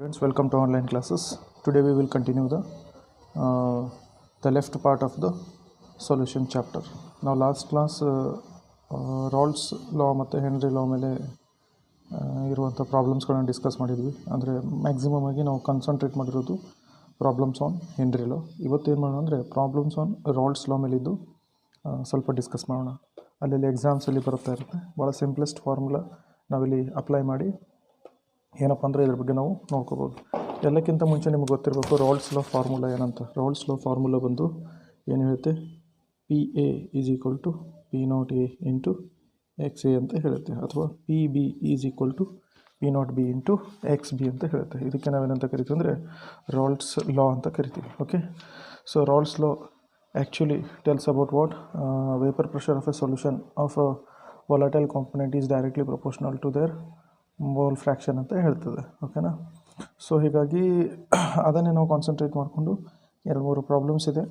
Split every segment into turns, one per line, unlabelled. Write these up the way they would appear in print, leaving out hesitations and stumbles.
Students, welcome to online classes. Today we will continue the left part of the solution chapter. Now last class Rawls law ಮತ್ತು henry law ಮೇಲೆ ಇರುವಂಥ ಪ್ರಾಬ್ಲಮ್ಸ್ಗಳನ್ನು discuss ಮಾಡಿದ್ವಿ. ಅಂದರೆ maximum ಆಗಿ ನಾವು concentrate ಮಾಡಿರೋದು problems on henry ಲಾ. ಇವತ್ತೇನು ಮಾಡೋಣ ಅಂದರೆ ಪ್ರಾಬ್ಲಮ್ಸ್ ಆನ್ ರಾಲ್ಸ್ ಲಾ ಮೇಲಿದ್ದು ಸ್ವಲ್ಪ ಡಿಸ್ಕಸ್ ಮಾಡೋಣ. ಅಲ್ಲಿ ಎಕ್ಸಾಮ್ಸಲ್ಲಿ ಬರ್ತಾ ಇರುತ್ತೆ. ಭಾಳ ಸಿಂಪ್ಲೆಸ್ಟ್ ಫಾರ್ಮುಲಾ ನಾವಿಲ್ಲಿ ಅಪ್ಲೈ ಮಾಡಿ ಏನಪ್ಪ ಅಂದರೆ ಇದ್ರ ಬಗ್ಗೆ ನಾವು ನೋಡ್ಕೋಬೋದು. ಎಲ್ಲಕ್ಕಿಂತ ಮುಂಚೆ ನಿಮ್ಗೆ ಗೊತ್ತಿರಬೇಕು ರಾಲ್ಸ್ ಲಾ ಫಾರ್ಮುಲಾ ಏನಂತ. ರಾಲ್ಸ್ ಲಾ ಫಾರ್ಮುಲಾ ಬಂದು ಏನು ಹೇಳುತ್ತೆ, P A is equal to P nought A into X A ಅಂತ ಹೇಳುತ್ತೆ, ಅಥವಾ P B is equal to P nought B into X B ಅಂತ ಹೇಳುತ್ತೆ. ಇದಕ್ಕೆ ನಾವೇನಂತ ಕರಿತೀವಿ ಅಂದರೆ ರಾಲ್ಸ್ ಲಾ ಅಂತ ಕರಿತೀವಿ. Okay, so Raoult's law actually tells about what vapour pressure of a solution of a volatile component is directly proportional to their mole fraction ಅಂತ ಹೇಳ್ತದೆ. ಓಕೆನಾ. ಸೊ ಹೀಗಾಗಿ ಅದನ್ನೇ ನಾವು ಕಾನ್ಸಂಟ್ರೇಟ್ ಮಾಡಿಕೊಂಡು 2-3 ಪ್ರಾಬ್ಲಮ್ಸ್ ಇದೆ.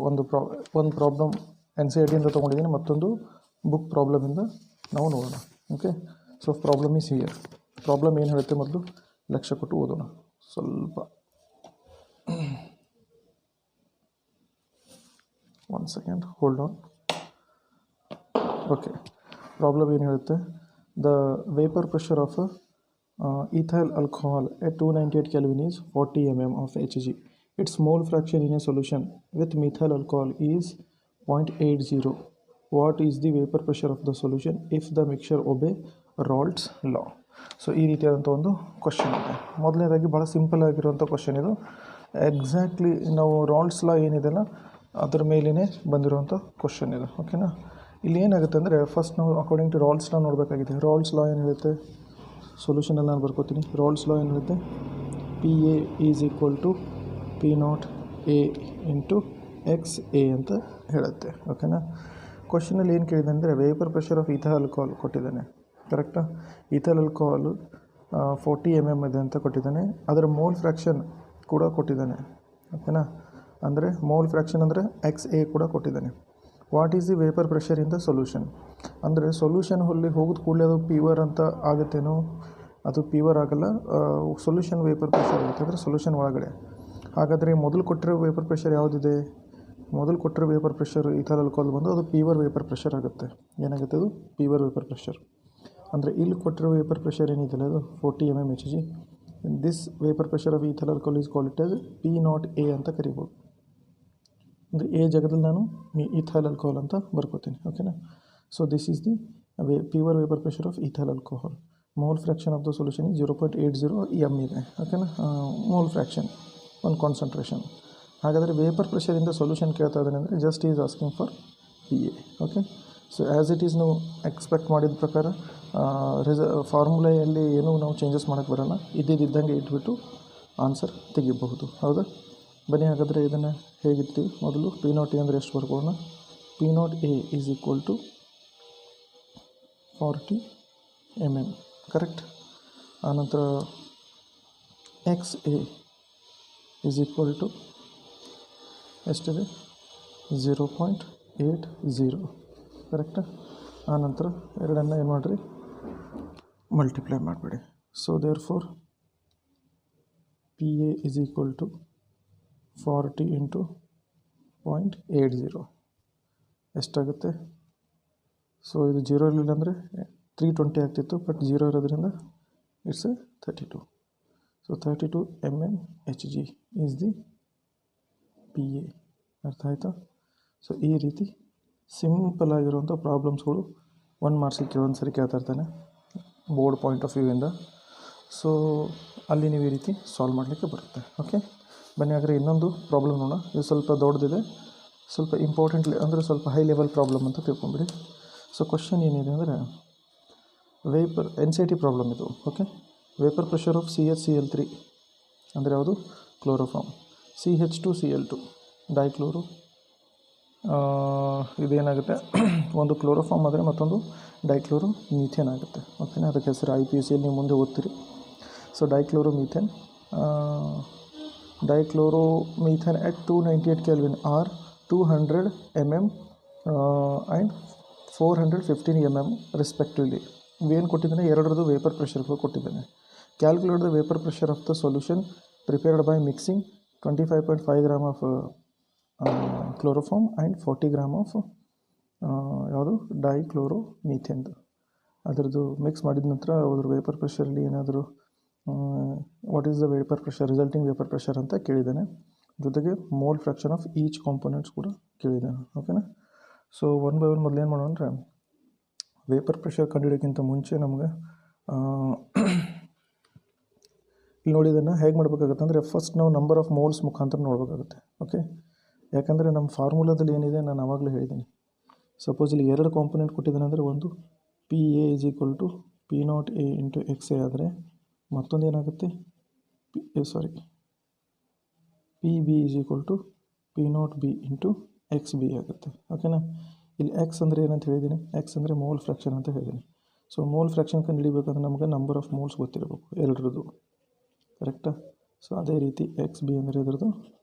ಒಂದು ಪ್ರಾಬ್ಲಮ್ ಎನ್ ಸಿ ಆರ್ ಟಿಯಿಂದ ತೊಗೊಂಡಿದ್ದೀನಿ, ಮತ್ತೊಂದು ಬುಕ್ ಪ್ರಾಬ್ಲಮಿಂದ ನಾವು ನೋಡೋಣ. Okay, so problem is here. Problem ಏನು ಹೇಳುತ್ತೆ ಮೊದಲು ಲಕ್ಷ್ಯ ಕೊಟ್ಟು ಓದೋಣ. ಸ್ವಲ್ಪ one second hold on. Okay, problem ಏನು ಹೇಳುತ್ತೆ, the vapor pressure of ethyl alcohol at 298 Kelvin is 40 mm of Hg. Its mole fraction in a solution with methyl alcohol is 0.80. What is the vapor pressure of the solution if the mixture obey Raoult's law? So ಈ ರೀತಿಯಾದಂಥ ಒಂದು question ಇದೆ. ಮೊದಲನೇದಾಗಿ ಭಾಳ simple ಆಗಿರುವಂಥ question ಇದು. Exactly ನಾವು ರಾಲ್ಟ್ಸ್ ಲಾ ಏನಿದೆಲ್ಲ ಅದ್ರ ಮೇಲೇ ಬಂದಿರುವಂಥ ಕ್ವಶನ್ ಇದು. ಓಕೆನಾ. ಇಲ್ಲಿ ಏನಾಗುತ್ತೆ ಅಂದರೆ ಫಸ್ಟ್ ನಾವು ಅಕಾರ್ಡಿಂಗ್ ಟು ರಾಲ್ಸ್ ಲಾ ನೋಡಬೇಕಾಗಿದೆ. ರಾಲ್ಸ್ ಲಾ ಏನು ಹೇಳುತ್ತೆ, ಸೊಲ್ಯೂಷನಲ್ಲಿ ನಾನು ಬರ್ಕೋತೀನಿ. ರಾಲ್ಸ್ ಲಾ ಏನು ಹೇಳುತ್ತೆ, P A is equal to P nought A into X A ಅಂತ ಹೇಳುತ್ತೆ. ಓಕೆನಾ. ಕ್ವಶನಲ್ಲಿ ಏನು ಕೇಳಿದೆ ಅಂದರೆ vapour pressure of ethyl alcohol ಕೊಟ್ಟಿದ್ದಾನೆ. ಕರೆಕ್ಟಾ. ಈಥೈಲ್ ಆಲ್ಕೋಹಾಲ್ 40 mm ಇದೆ ಅಂತ ಕೊಟ್ಟಿದ್ದಾನೆ. ಅದರ ಮೋಲ್ ಫ್ರ್ಯಾಕ್ಷನ್ ಕೂಡ ಕೊಟ್ಟಿದ್ದಾನೆ. ಓಕೆನಾ. ಅಂದರೆ ಮೋಲ್ ಫ್ರ್ಯಾಕ್ಷನ್ ಅಂದರೆ ಎಕ್ಸ್ ಎ ಕೂಡ ಕೊಟ್ಟಿದ್ದಾನೆ. What is the vapour pressure in the solution, ಅಂದರೆ ಸೊಲ್ಯೂಷನ್ ಹೊಲ್ಲಿ ಹೋಗಿದ ಕೂಡಲೇ ಅದು ಪ್ಯೂರ್ ಅಂತ ಆಗುತ್ತೇನೋ, ಅದು ಪ್ಯೂರ್ ಆಗಲ್ಲ. ಸೊಲ್ಯೂಷನ್ ವೇಪರ್ ಪ್ರೆಷರ್ ಇರುತ್ತೆ ಅಂದರೆ ಸೊಲ್ಯೂಷನ್ ಒಳಗಡೆ. ಹಾಗಾದರೆ ಮೊದಲು ಕೊಟ್ಟಿರೋ ವೇಪರ್ ಪ್ರೆಷರ್ ಯಾವುದಿದೆ, ಮೊದಲು ಕೊಟ್ಟಿರೋ ವೇಪರ್ ಪ್ರೆಷರ್ ಈಥೈಲ್ ಆಲ್ಕೋಹಾಲ್ ಬಂದು ಅದು ಪ್ಯೂರ್ ವೇಪರ್ ಪ್ರೆಷರ್ ಆಗುತ್ತೆ. ಏನಾಗುತ್ತೆ, ಅದು ಪ್ಯೂರ್ ವೇಪರ್ ಪ್ರೆಷರ್. ಅಂದರೆ ಇಲ್ಲಿ ಕೊಟ್ಟಿರೋ ವೇಪರ್ ಪ್ರೆಷರ್ ಏನಿದೆಯಲ್ಲ ಅದು 40 mm Hg. This vapour pressure of ethyl alcohol is called it as P nought A ಅಂತ ಕರಿಬೋದು. ಅಂದರೆ ಎ ಜಾಗದಲ್ಲಿ ನಾನು ಈಥೈಲ್ ಆಲ್ಕೋಹಾಲ್ ಅಂತ ಬರ್ಕೋತೀನಿ. ಓಕೆನಾ. So this is the pure vapour pressure of ethyl alcohol. Mole fraction of the solution is 0.80 m ಇದೆ. ಓಕೆನಾ. ಮೋಲ್ ಫ್ರ್ಯಾಕ್ಷನ್ ಒಂದು ಕಾನ್ಸಂಟ್ರೇಷನ್. ಹಾಗಾದರೆ ವೇಪರ್ ಪ್ರೆಷರಿಂದ ಸೊಲ್ಯೂಷನ್ ಕೇಳ್ತಾ ಇದ್ದಾನೆ ಅಂದರೆ just is asking for P A. Okay, so as it is ನಾವು expect ಮಾಡಿದ ಪ್ರಕಾರ ಫಾರ್ಮುಲೆಯಲ್ಲಿ ಏನೂ ನಾವು ಚೇಂಜಸ್ ಮಾಡೋಕ್ಕೆ ಬರೋಲ್ಲ. ಇದ್ದಂಗೆ ಇಟ್ಬಿಟ್ಟು ಆನ್ಸರ್ ತೆಗಿಬಹುದು. ಹೌದಾ. ಬನ್ನಿ ಹಾಗಾದರೆ ಇದನ್ನು ಹೇಗಿರ್ತೀವಿ. ಮೊದಲು ಪಿ ನಾಟ್ ಎ ಅಂದರೆ ಎಷ್ಟು ಬರ್ಕೊಳ್ಳೋಣ. P nought A is equal to 40 mm. Correct. ಆನಂತರ X A is equal to ಎಷ್ಟಿದೆ, 0.80. ಕರೆಕ್ಟಾ. ಆನಂತರ ಎರಡನ್ನು ಏನು ಮಾಡಿರಿ, ಮಲ್ಟಿಪ್ಲೈ ಮಾಡಿಬಿಡಿ. So therefore P A is equal to 40 into 0.80 ಎಷ್ಟಾಗುತ್ತೆ. ಸೊ ಇದು 0 ಇರಲಿಲ್ಲ ಅಂದರೆ 320 ಆಗ್ತಿತ್ತು, ಬಟ್ 0 ಇರೋದ್ರಿಂದ it's 32. So 32 mm Hg is the P A. ಅರ್ಥ ಆಯಿತಾ. ಸೊ ಈ ರೀತಿ ಸಿಂಪಲ್ ಆಗಿರುವಂಥ ಪ್ರಾಬ್ಲಮ್ಸ್ಗಳು 1 ಮಾರ್ಕ್ಸಿಗೆ ಒಂದು ಸರಿ ಕೇಳ್ತಾ ಇರ್ತಾನೆ ಬೋರ್ಡ್ ಪಾಯಿಂಟ್ ಆಫ್ ವ್ಯೂವಿಂದ. ಸೊ ಅಲ್ಲಿ ನೀವು ಈ ರೀತಿ ಸಾಲ್ವ್ ಮಾಡಲಿಕ್ಕೆ ಬರುತ್ತೆ. ಓಕೆ, ಬನ್ನಿ ಹಾಗಾದರೆ ಇನ್ನೊಂದು ಪ್ರಾಬ್ಲಮ್ ನೋಡೋಣ. ಇದು ಸ್ವಲ್ಪ ದೊಡ್ಡದಿದೆ, ಸ್ವಲ್ಪ ಇಂಪಾರ್ಟೆಂಟ್ಲಿ ಅಂದರೆ ಸ್ವಲ್ಪ ಹೈ ಲೆವೆಲ್ ಪ್ರಾಬ್ಲಮ್ ಅಂತ ತಿಳ್ಕೊಂಬಿಡಿ. ಸೊ ಕ್ವಶನ್ ಏನಿದೆ ಅಂದರೆ vapour N C I T problem ಇದು. Okay, vapour pressure of CHCl3 ಅಂದರೆ ಯಾವುದು, ಕ್ಲೋರೋಫಾರ್ಮ್. CH2Cl2 dichloro. ಇದೇನಾಗುತ್ತೆ, ಒಂದು ಕ್ಲೋರೋಫಾರ್ಮ್ ಆದರೆ ಮತ್ತೊಂದು ಡೈಕ್ಲೋರೋ ಮೀಥೇನ್ ಆಗುತ್ತೆ. ಓಕೆನಾ. ಅದಕ್ಕೆ ಹೆಸರು IPCಯಲ್ಲಿ ನೀವು ಮುಂದೆ ಓದ್ತೀರಿ. So dichloromethane dichloromethane at 298 Kelvin are 200 mm and 415 mm respectively. ಇವೇನು ಕೊಟ್ಟಿದ್ದಾನೆ, ಎರಡರದ್ದು ವೇಪರ್ ಪ್ರೆಷರ್ಗಳು ಕೊಟ್ಟಿದ್ದಾನೆ. Calculate the vapor pressure of the solution prepared by mixing 25.5 gram of chloroform and 40 gram of ಯಾವುದು ಡೈಕ್ಲೋರೋಮೀಥೇನ್ದು ಅದರದ್ದು ಮಿಕ್ಸ್ ಮಾಡಿದ ನಂತರ ಅದ್ರ ವೇಪರ್ ಪ್ರೆಷರಲ್ಲಿ ಏನಾದರೂ what is the vapour pressure resulting vapour pressure ಅಂತ ಕೇಳಿದ್ದಾನೆ. ಜೊತೆಗೆ mole fraction of each components ಕೂಡ ಕೇಳಿದ್ದಾನೆ. ಓಕೆನಾ. ಸೊ ಒನ್ ಬೈ ಒನ್ ಮೊದಲು ಏನು ಮಾಡೋಣ ಅಂದರೆ ವೇಪರ್ ಪ್ರೆಷರ್ ಕಂಡುಹಿಡಿಯೋಕ್ಕಿಂತ ಮುಂಚೆ ನಮಗೆ ಇಲ್ಲಿ ನೋಡಿ ಇದನ್ನು ಹೇಗೆ ಮಾಡಬೇಕಾಗುತ್ತೆ ಅಂದರೆ ಫಸ್ಟ್ ನಾವು ನಂಬರ್ ಆಫ್ ಮೋಲ್ಸ್ ಮುಖಾಂತರ ನೋಡಬೇಕಾಗುತ್ತೆ. ಓಕೆ, ಯಾಕಂದರೆ ನಮ್ಮ ಫಾರ್ಮುಲಾದಲ್ಲಿ ಏನಿದೆ ನಾನು ಆವಾಗಲೇ ಹೇಳಿದ್ದೀನಿ. ಸಪೋಸ್ ಇಲ್ಲಿ ಎರಡು ಕಾಂಪೊನೆಂಟ್ ಕೊಟ್ಟಿದ್ದಾನೆ ಅಂದರೆ ಒಂದು P A is equal to P nought A into X A ಆದರೆ ಮತ್ತೊಂದು ಏನಾಗುತ್ತೆ P B is equal to P nought B into X B ಆಗುತ್ತೆ. ಓಕೆನಾ. ಇಲ್ಲಿ ಎಕ್ಸ್ ಅಂದರೆ ಏನಂತ ಹೇಳಿದ್ದೀನಿ, ಎಕ್ಸ್ ಅಂದರೆ ಮೋಲ್ ಫ್ರ್ಯಾಕ್ಷನ್ ಅಂತ ಹೇಳಿದ್ದೀನಿ. ಸೊ ಮೋಲ್ ಫ್ರ್ಯಾಕ್ಷನ್ ಕಂಡುಹಿಡಿಬೇಕಂದ್ರೆ ನಮಗೆ ನಂಬರ್ ಆಫ್ ಮೋಲ್ಸ್ ಗೊತ್ತಿರಬೇಕು ಎರಡರದ್ದು, ಕರೆಕ್ಟಾ. ಸೊ ಅದೇ ರೀತಿ ಎಕ್ಸ್ ಬಿ ಅಂದರೆ ಇದ್ರದ್ದು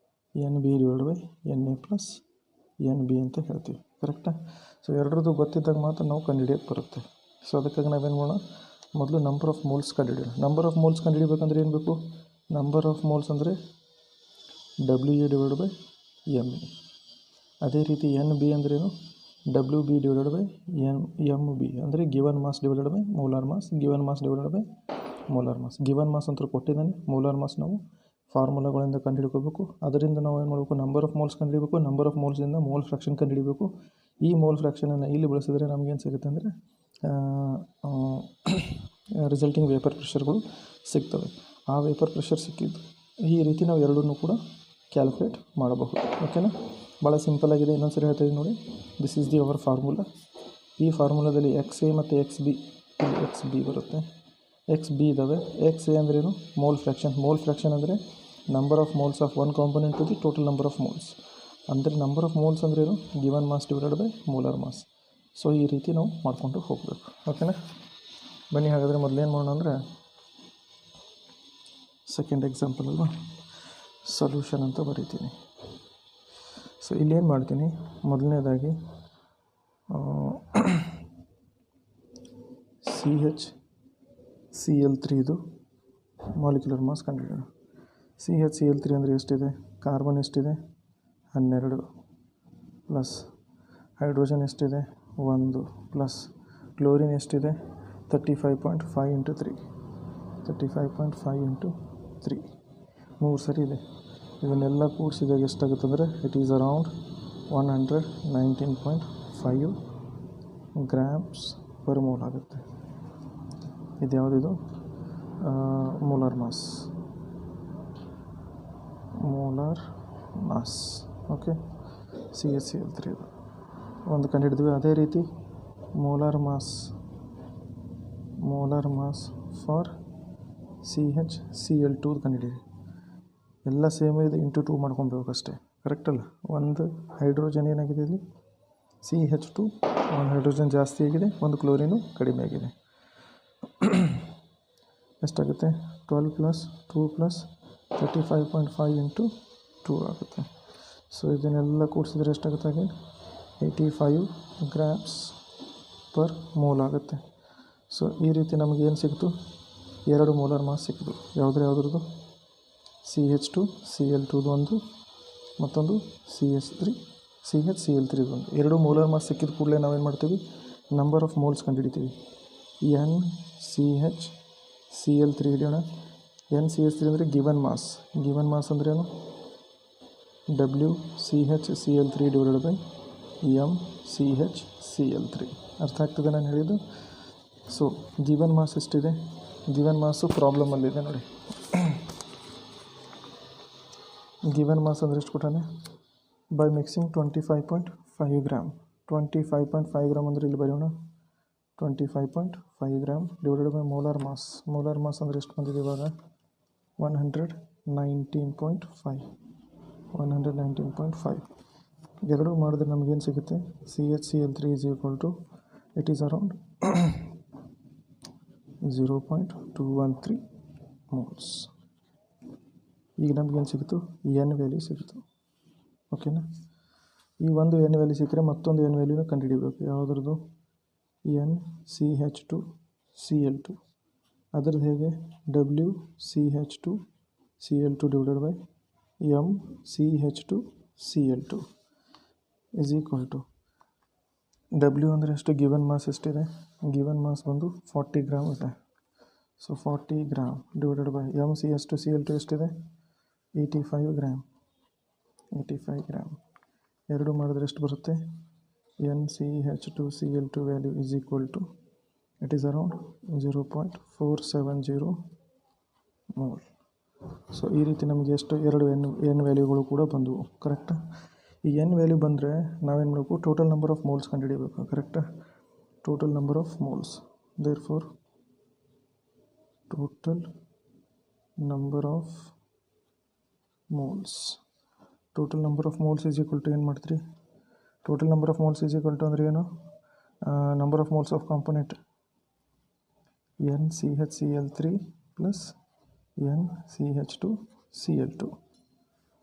N B divide by N A plus N B ಅಂತ ಹೇಳ್ತೀವಿ, ಕರೆಕ್ಟಾ. ಸೊ ಎರಡರದ್ದು ಗೊತ್ತಿದ್ದಾಗ ಮಾತ್ರ ನಾವು ಕಂಡುಹಿಡಿಯೋಕ್ಕೆ ಬರುತ್ತೆ. ಸೊ ಅದಕ್ಕಾಗಿ ನಾವೇನು ಮಾಡೋಣ, ಮೊದಲು ನಂಬರ್ ಆಫ್ ಮೋಲ್ಸ್ ಕಂಡುಹಿಡಿಯೋಣ. ನಂಬರ್ ಆಫ್ ಮೋಲ್ಸ್ ಕಂಡುಹಿಡಿಬೇಕಂದ್ರೆ ಏನು ಬೇಕು, ನಂಬರ್ ಆಫ್ ಮೋಲ್ಸ್ ಅಂದರೆ W A divide by M A. ಅದೇ ರೀತಿ ಎನ್ ಬಿ ಅಂದ್ರೇನು, W B divided by M B ಅಂದರೆ given mass divided by molar mass, given mass divided by molar mass. Given mass ಅಂತ ಕೊಟ್ಟಿದ್ದಾನೆ, molar mass ನಾವು ಫಾರ್ಮುಲಾಗಳಿಂದ ಕಂಡುಹಿಡ್ಕೋಬೇಕು. ಅದರಿಂದ ನಾವು ಏನು ಮಾಡಬೇಕು, ನಂಬರ್ ಆಫ್ ಮೋಲ್ಸ್ ಕಂಡುಹಿಡಬೇಕು. ನಂಬರ್ ಆಫ್ ಮೋಲ್ಸಿಂದ ಮೋಲ್ ಫ್ರ್ಯಾಕ್ಷನ್ ಕಂಡುಹಿಡಬೇಕು. ಈ ಮೋಲ್ ಫ್ರ್ಯಾಕ್ಷನನ್ನು ಇಲ್ಲಿ ಬಳಸಿದರೆ ನಮಗೇನು ಸಿಗುತ್ತೆ ಅಂದರೆ ರಿಸಲ್ಟಿಂಗ್ ವೇಪರ್ ಪ್ರೆಷರ್ಗಳು ಸಿಗ್ತವೆ. ಆ ವೇಪರ್ ಪ್ರೆಷರ್ ಸಿಕ್ಕಿದ್ದು ಈ ರೀತಿ ನಾವು ಎರಡನ್ನೂ ಕೂಡ ಕ್ಯಾಲ್ಕುಲೇಟ್ ಮಾಡಬಹುದು. ಓಕೆನಾ. ಭಾಳ ಸಿಂಪಲ್ ಆಗಿದೆ. ಇನ್ನೊಂದು ಸರಿ ಹೇಳ್ತಾಯಿದ್ದೀನಿ ನೋಡಿ, this is the our formula. ಈ ಫಾರ್ಮುಲಾದಲ್ಲಿ ಎಕ್ಸ್ ಎ ಮತ್ತು ಎಕ್ಸ್ ಬಿ ಬರುತ್ತೆ. ಎಕ್ಸ್ ಬಿ ಇದ್ದಾವೆ. ಎಕ್ಸ್ ಎ ಅಂದ್ರೇನು, ಮೋಲ್ ಫ್ರ್ಯಾಕ್ಷನ್. ಮೋಲ್ ಫ್ರ್ಯಾಕ್ಷನ್ ಅಂದರೆ number of moles of one component to the total number of moles. ಅಂದರೆ ನಂಬರ್ ಆಫ್ ಮೋಲ್ಸ್ ಅಂದ್ರೇನು, given mass divided by molar mass. So ಈ ರೀತಿ ನಾವು ಮಾಡಿಕೊಂಡು ಹೋಗಬೇಕು. ಓಕೆನಾ. ಬನ್ನಿ ಹಾಗಾದರೆ ಮೊದಲೇನು ಮಾಡೋಣ ಅಂದರೆ ಸೆಕೆಂಡ್ ಎಕ್ಸಾಂಪಲ್ ಅಲ್ವಾ, ಸೊಲ್ಯೂಷನ್ ಅಂತ ಬರೀತೀನಿ. ಸೊ ಇಲ್ಲೇನು ಮಾಡ್ತೀನಿ, ಮೊದಲನೇದಾಗಿ CH ಇದು ಮಾಲಿಕ್ಯುಲರ್ ಮಾಸ್ ಕಂಡುಹಿಡಿಯೋಣ. CH ಅಂದರೆ ಎಷ್ಟಿದೆ, ಕಾರ್ಬನ್ ಎಷ್ಟಿದೆ 12 ಪ್ಲಸ್ ಹೈಡ್ರೋಜನ್ ಎಷ್ಟಿದೆ 1 ಪ್ಲಸ್ ಕ್ಲೋರಿನ್ ಎಷ್ಟಿದೆ 35.5 ಇಂಟು 3 3 ಸರಿ ಇದೆ. ಇವನ್ನೆಲ್ಲ ಕೂಡಿಸಿದಾಗ ಎಷ್ಟಾಗುತ್ತೆ ಅಂದರೆ it is around 119.5 grams per mole ಆಗುತ್ತೆ. ಇದು ಯಾವುದಿದು, ಮೋಲಾರ್ ಮಾಸ್. ಓಕೆ, CH ಇದು ಒಂದು ಕಂಡುಹಿಡಿದ್ವಿ. ಅದೇ ರೀತಿ ಮೋಲಾರ್ ಮಾಸ್ ಫಾರ್ CHCl2 ಕಂಡುಹಿಡಿಯಿರಿ. ಎಲ್ಲ ಸೇಮ್ ಇದೆ, ಇಂಟು 2 ಮಾಡ್ಕೊಬೇಕಷ್ಟೇ, ಕರೆಕ್ಟಲ್ಲ. ಒಂದು ಹೈಡ್ರೋಜನ್ ಏನಾಗಿದೆ ಇಲ್ಲಿ CH2, ಒಂದು ಹೈಡ್ರೋಜನ್ ಜಾಸ್ತಿ ಆಗಿದೆ, ಒಂದು ಕ್ಲೋರಿನು ಕಡಿಮೆ ಆಗಿದೆ. ಎಷ್ಟಾಗುತ್ತೆ 12 ಪ್ಲಸ್ 2 ಪ್ಲಸ್ 35.5 ಇಂಟು 2 ಆಗುತ್ತೆ. ಸೊ ಇದನ್ನೆಲ್ಲ ಕೂಡಿಸಿದ್ರೆ ಎಷ್ಟಾಗುತ್ತೆ ಹಾಗೆ 85 ಗ್ರಾಮ್ಸ್ ಪರ್ ಮೋಲ್ ಆಗುತ್ತೆ. ಸೊ ಈ ರೀತಿ ನಮಗೇನು ಸಿಕ್ತು, 2 ಮೋಲಾರ್ ಮಾಸ್ ಸಿಕ್ಕಿತು. ಯಾವುದ್ರದ್ದು CH2Cl2 ಒಂದು, ಮತ್ತೊಂದು CHCl3 ಒಂದು. 2 ಮೋಲಾರ್ ಮಾಸ್ ಸಿಕ್ಕಿದ ಕೂಡಲೇ ನಾವೇನು ಮಾಡ್ತೀವಿ, ನಂಬರ್ ಆಫ್ ಮೋಲ್ಸ್ ಕಂಡುಹಿಡಿತೀವಿ. NCHCl3 ಹಿಡಿಯೋಣ. NCH3 ಅಂದರೆ ಗಿವನ್ ಮಾಸ್ ಅಂದ್ರೇನು, WCHCl3 ಡಿವೈಡೆಡ್ ಬೈ MCHCl3. ಅರ್ಥ ಆಗ್ತದೆ ನಾನು ಹೇಳಿದ್ದು. ಸೊ ಗಿವನ್ ಮಾಸ್ ಎಷ್ಟಿದೆ, ಗಿವನ್ ಮಾಸು ಪ್ರಾಬ್ಲಮಲ್ಲಿದೆ ನೋಡಿ. ಗಿವನ್ ಮಾಸ್ ಅಂದರೆ ಎಷ್ಟು ಕೊಟ್ಟಾನೆ, ಬೈ ಮಿಕ್ಸಿಂಗ್ 25.5 ಗ್ರಾಮ್. 25.5 ಗ್ರಾಮ್ ಅಂದರೆ ಇಲ್ಲಿ ಬರೆಯೋಣ, 25.5 gram divided by molar mass ಅಂದರೆ ಎಷ್ಟು ಬಂದಿದೆ ಇವಾಗ 119.5. ಎರಡೂ ಮಾಡಿದ್ರೆ ನಮಗೇನು ಸಿಗುತ್ತೆ, CHCl3 is equal to it is around 0.213 moles. ಈಗ ನಮಗೇನು ಸಿಕ್ತು, ಎನ್ ವ್ಯಾಲ್ಯೂ ಸಿಕ್ತು. ಓಕೆನಾ. ಈ ಒಂದು ಎನ್ ವ್ಯಾಲ್ಯೂ ಸಿಕ್ಕರೆ ಮತ್ತೊಂದು ಎನ್ ವ್ಯಾಲ್ಯೂನ ಕಂಡುಹಿಡಿಬೇಕು. ಯಾವುದ್ರದ್ದು, NCH2Cl2. ಅದರದ್ದು ಹೇಗೆ WCH2Cl2 divided by MCH2Cl2 is equal to W ಅಂದರೆ ಎಷ್ಟು, ಗಿವನ್ ಮಾಸ್ ಎಷ್ಟಿದೆ, ಗಿವನ್ ಮಾಸ್ ಬಂದು 40 ಗ್ರಾಮ್ ಇದೆ. So 40 gram divided by MCH2Cl2 ಎಷ್ಟಿದೆ, 85 ಗ್ರಾಮ್. 85 ಗ್ರಾಮ್ ಎರಡು ಮಾಡಿದ್ರೆ ಎಷ್ಟು ಬರುತ್ತೆ, NCH2Cl2 value is equal to it is around 0.470 mole. So ಈ ರೀತಿ ನಮಗೆ ಎಷ್ಟು ಎರಡು ಎನ್ ವ್ಯಾಲ್ಯೂಗಳು ಕೂಡ ಬಂದವು. ಕರೆಕ್ಟಾ? ಈ ಎನ್ ವ್ಯಾಲ್ಯೂ ಬಂದರೆ ನಾವೇನು ಮಾಡಬೇಕು, ಟೋಟಲ್ ನಂಬರ್ ಆಫ್ ಮೋಲ್ಸ್ ಕಂಡುಹಿಡಿಯಬೇಕು. ಕರೆಕ್ಟಾ? Total number of moles, therefore total number of moles is equal to ಏನು ಮಾಡ್ತೀರಿ, total number of moles is equal to ಅಂದರೆ ಏನು, number of moles of component NCHCl3 plus NCH2Cl2.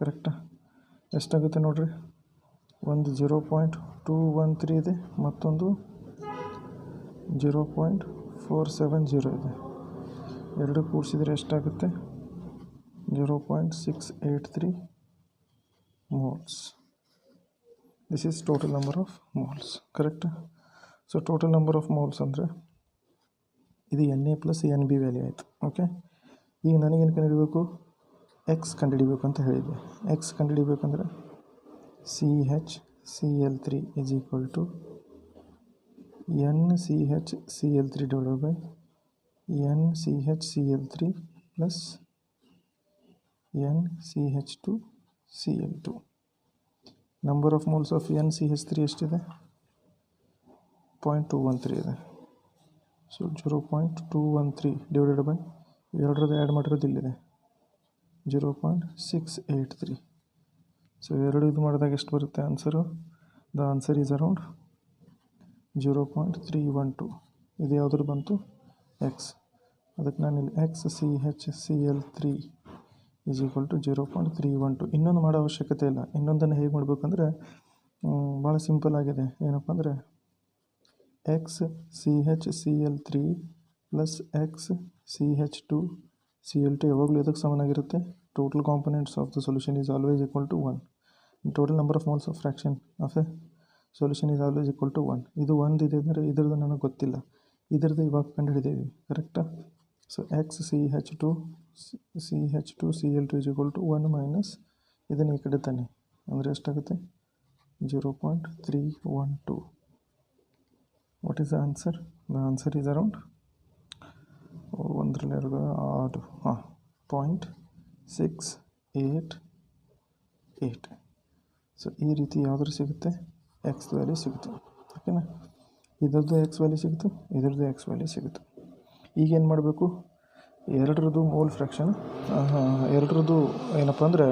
ಕರೆಕ್ಟಾ? ಎಷ್ಟಾಗುತ್ತೆ ನೋಡಿರಿ, ಒಂದು 0.213 ಇದೆ, ಮತ್ತೊಂದು 0.470 ಇದೆ. ಎರಡು ಕೂಡಿಸಿದರೆ ಎಷ್ಟಾಗುತ್ತೆ, 0.683 moles. This is total number of moles. ಕರೆಕ್ಟಾ? So total number of moles ಅಂದರೆ ಇದು NA ಪ್ಲಸ್ NB ವ್ಯಾಲ್ಯೂ ಆಯಿತು. ಓಕೆ, ಈಗ ನನಗೇನು ಕಂಡುಹಿಡಬೇಕು, ಎಕ್ಸ್ ಕಂಡುಹಿಡಬೇಕು ಅಂತ ಹೇಳಿದ್ದೆ. ಎಕ್ಸ್ ಕಂಡುಹಿಡಬೇಕಂದ್ರೆ CHCl3 is equal to NCHCl3 divided by NCHCl3 plus NCH2Cl2. Number of moles of NCH3 ಎಷ್ಟಿದೆ, 0.213 ಇದೆ. ಸೊ 0.213 ಡಿವೈಡೆಡ್ ಬೈ ಎರಡರದ್ದು ಆ್ಯಡ್ ಮಾಡಿರೋದು ಇಲ್ಲಿದೆ 0.683. ಸೊ ಎರಡು ಇದು ಮಾಡಿದಾಗ ಎಷ್ಟು ಬರುತ್ತೆ answer, the answer is around 0.312. ಇದು ಯಾವುದ್ರ ಬಂತು, ಎಕ್ಸ್. ಅದಕ್ಕೆ ನಾನು ಇಲ್ಲಿ XCHCl3 ಈಸ್ ಈಕ್ವಲ್ ಟು 0.312. ಇನ್ನೊಂದು ಮಾಡೋ ಅವಶ್ಯಕತೆ ಇಲ್ಲ. ಇನ್ನೊಂದನ್ನು ಹೇಗೆ ಮಾಡಬೇಕಂದ್ರೆ ಭಾಳ ಸಿಂಪಲ್ ಆಗಿದೆ. ಏನಪ್ಪ ಅಂದರೆ XCHCl3 ಪ್ಲಸ್ XCH2Cl2 ಯಾವಾಗಲೂ ಇದಕ್ಕೆ ಸಮನಾಗಿರುತ್ತೆ, total components of the solution is always equal to 1. Total number of moles of fraction of a solution is always equal to 1. ಇದು ಒಂದು ಇದೆ ಅಂದರೆ ಇದ್ರದ್ದು ನನಗೆ ಗೊತ್ತಿಲ್ಲ, ಇದ್ರದ್ದು ಇವಾಗ ಕಂಡುಹಿಡಿದೀವಿ. ಕರೆಕ್ಟಾ? So XCH2Cl2 is equal to 1 minus ಇದನ್ನು ಈ ಕಡೆ ತಾನೆ ಅಂದರೆ ಎಷ್ಟಾಗುತ್ತೆ, 0.312. What is the answer? The answer is around 0.688. So ಈ ರೀತಿ ಯಾವುದ್ರ ಸಿಗುತ್ತೆ, ಎಕ್ಸ್ ವ್ಯಾಲ್ಯೂ ಸಿಗುತ್ತೆ. ಓಕೆನಾ? ಇದರದ್ದು ಎಕ್ಸ್ ವ್ಯಾಲ್ಯೂ ಸಿಗುತ್ತೆ, ಇದರದ್ದು ಎಕ್ಸ್ ವ್ಯಾಲ್ಯೂ ಸಿಗುತ್ತೆ. ಈಗೇನು ಮಾಡಬೇಕು, ಎರಡರದ್ದು ಮೋಲ್ ಫ್ರ್ಯಾಕ್ಷನ್, ಎರಡರದ್ದು ಏನಪ್ಪ ಅಂದರೆ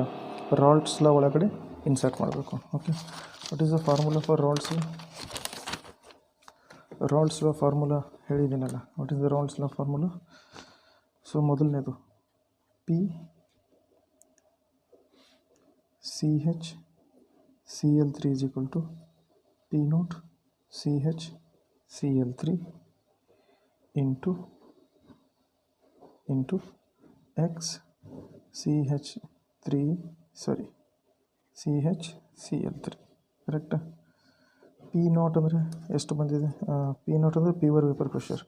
ರಾಲ್ಟ್ಸ್ ಲಾ ಒಳಗಡೆ ಇನ್ಸರ್ಟ್ ಮಾಡಬೇಕು. Okay, what is the formula for Raoult's law? Raoult's law formula ಹೇಳಿದ್ದೀನಲ್ಲ. What is the Raoult's law formula? So ಮೊದಲನೇದು PCHCl3 is equal to P0 CHCl3 into CHCl3. ಕರೆಕ್ಟಾ? P0 ಅಂದರೆ ಎಷ್ಟು ಬಂದಿದೆ, P0 ಅಂದರೆ pure vapour pressure.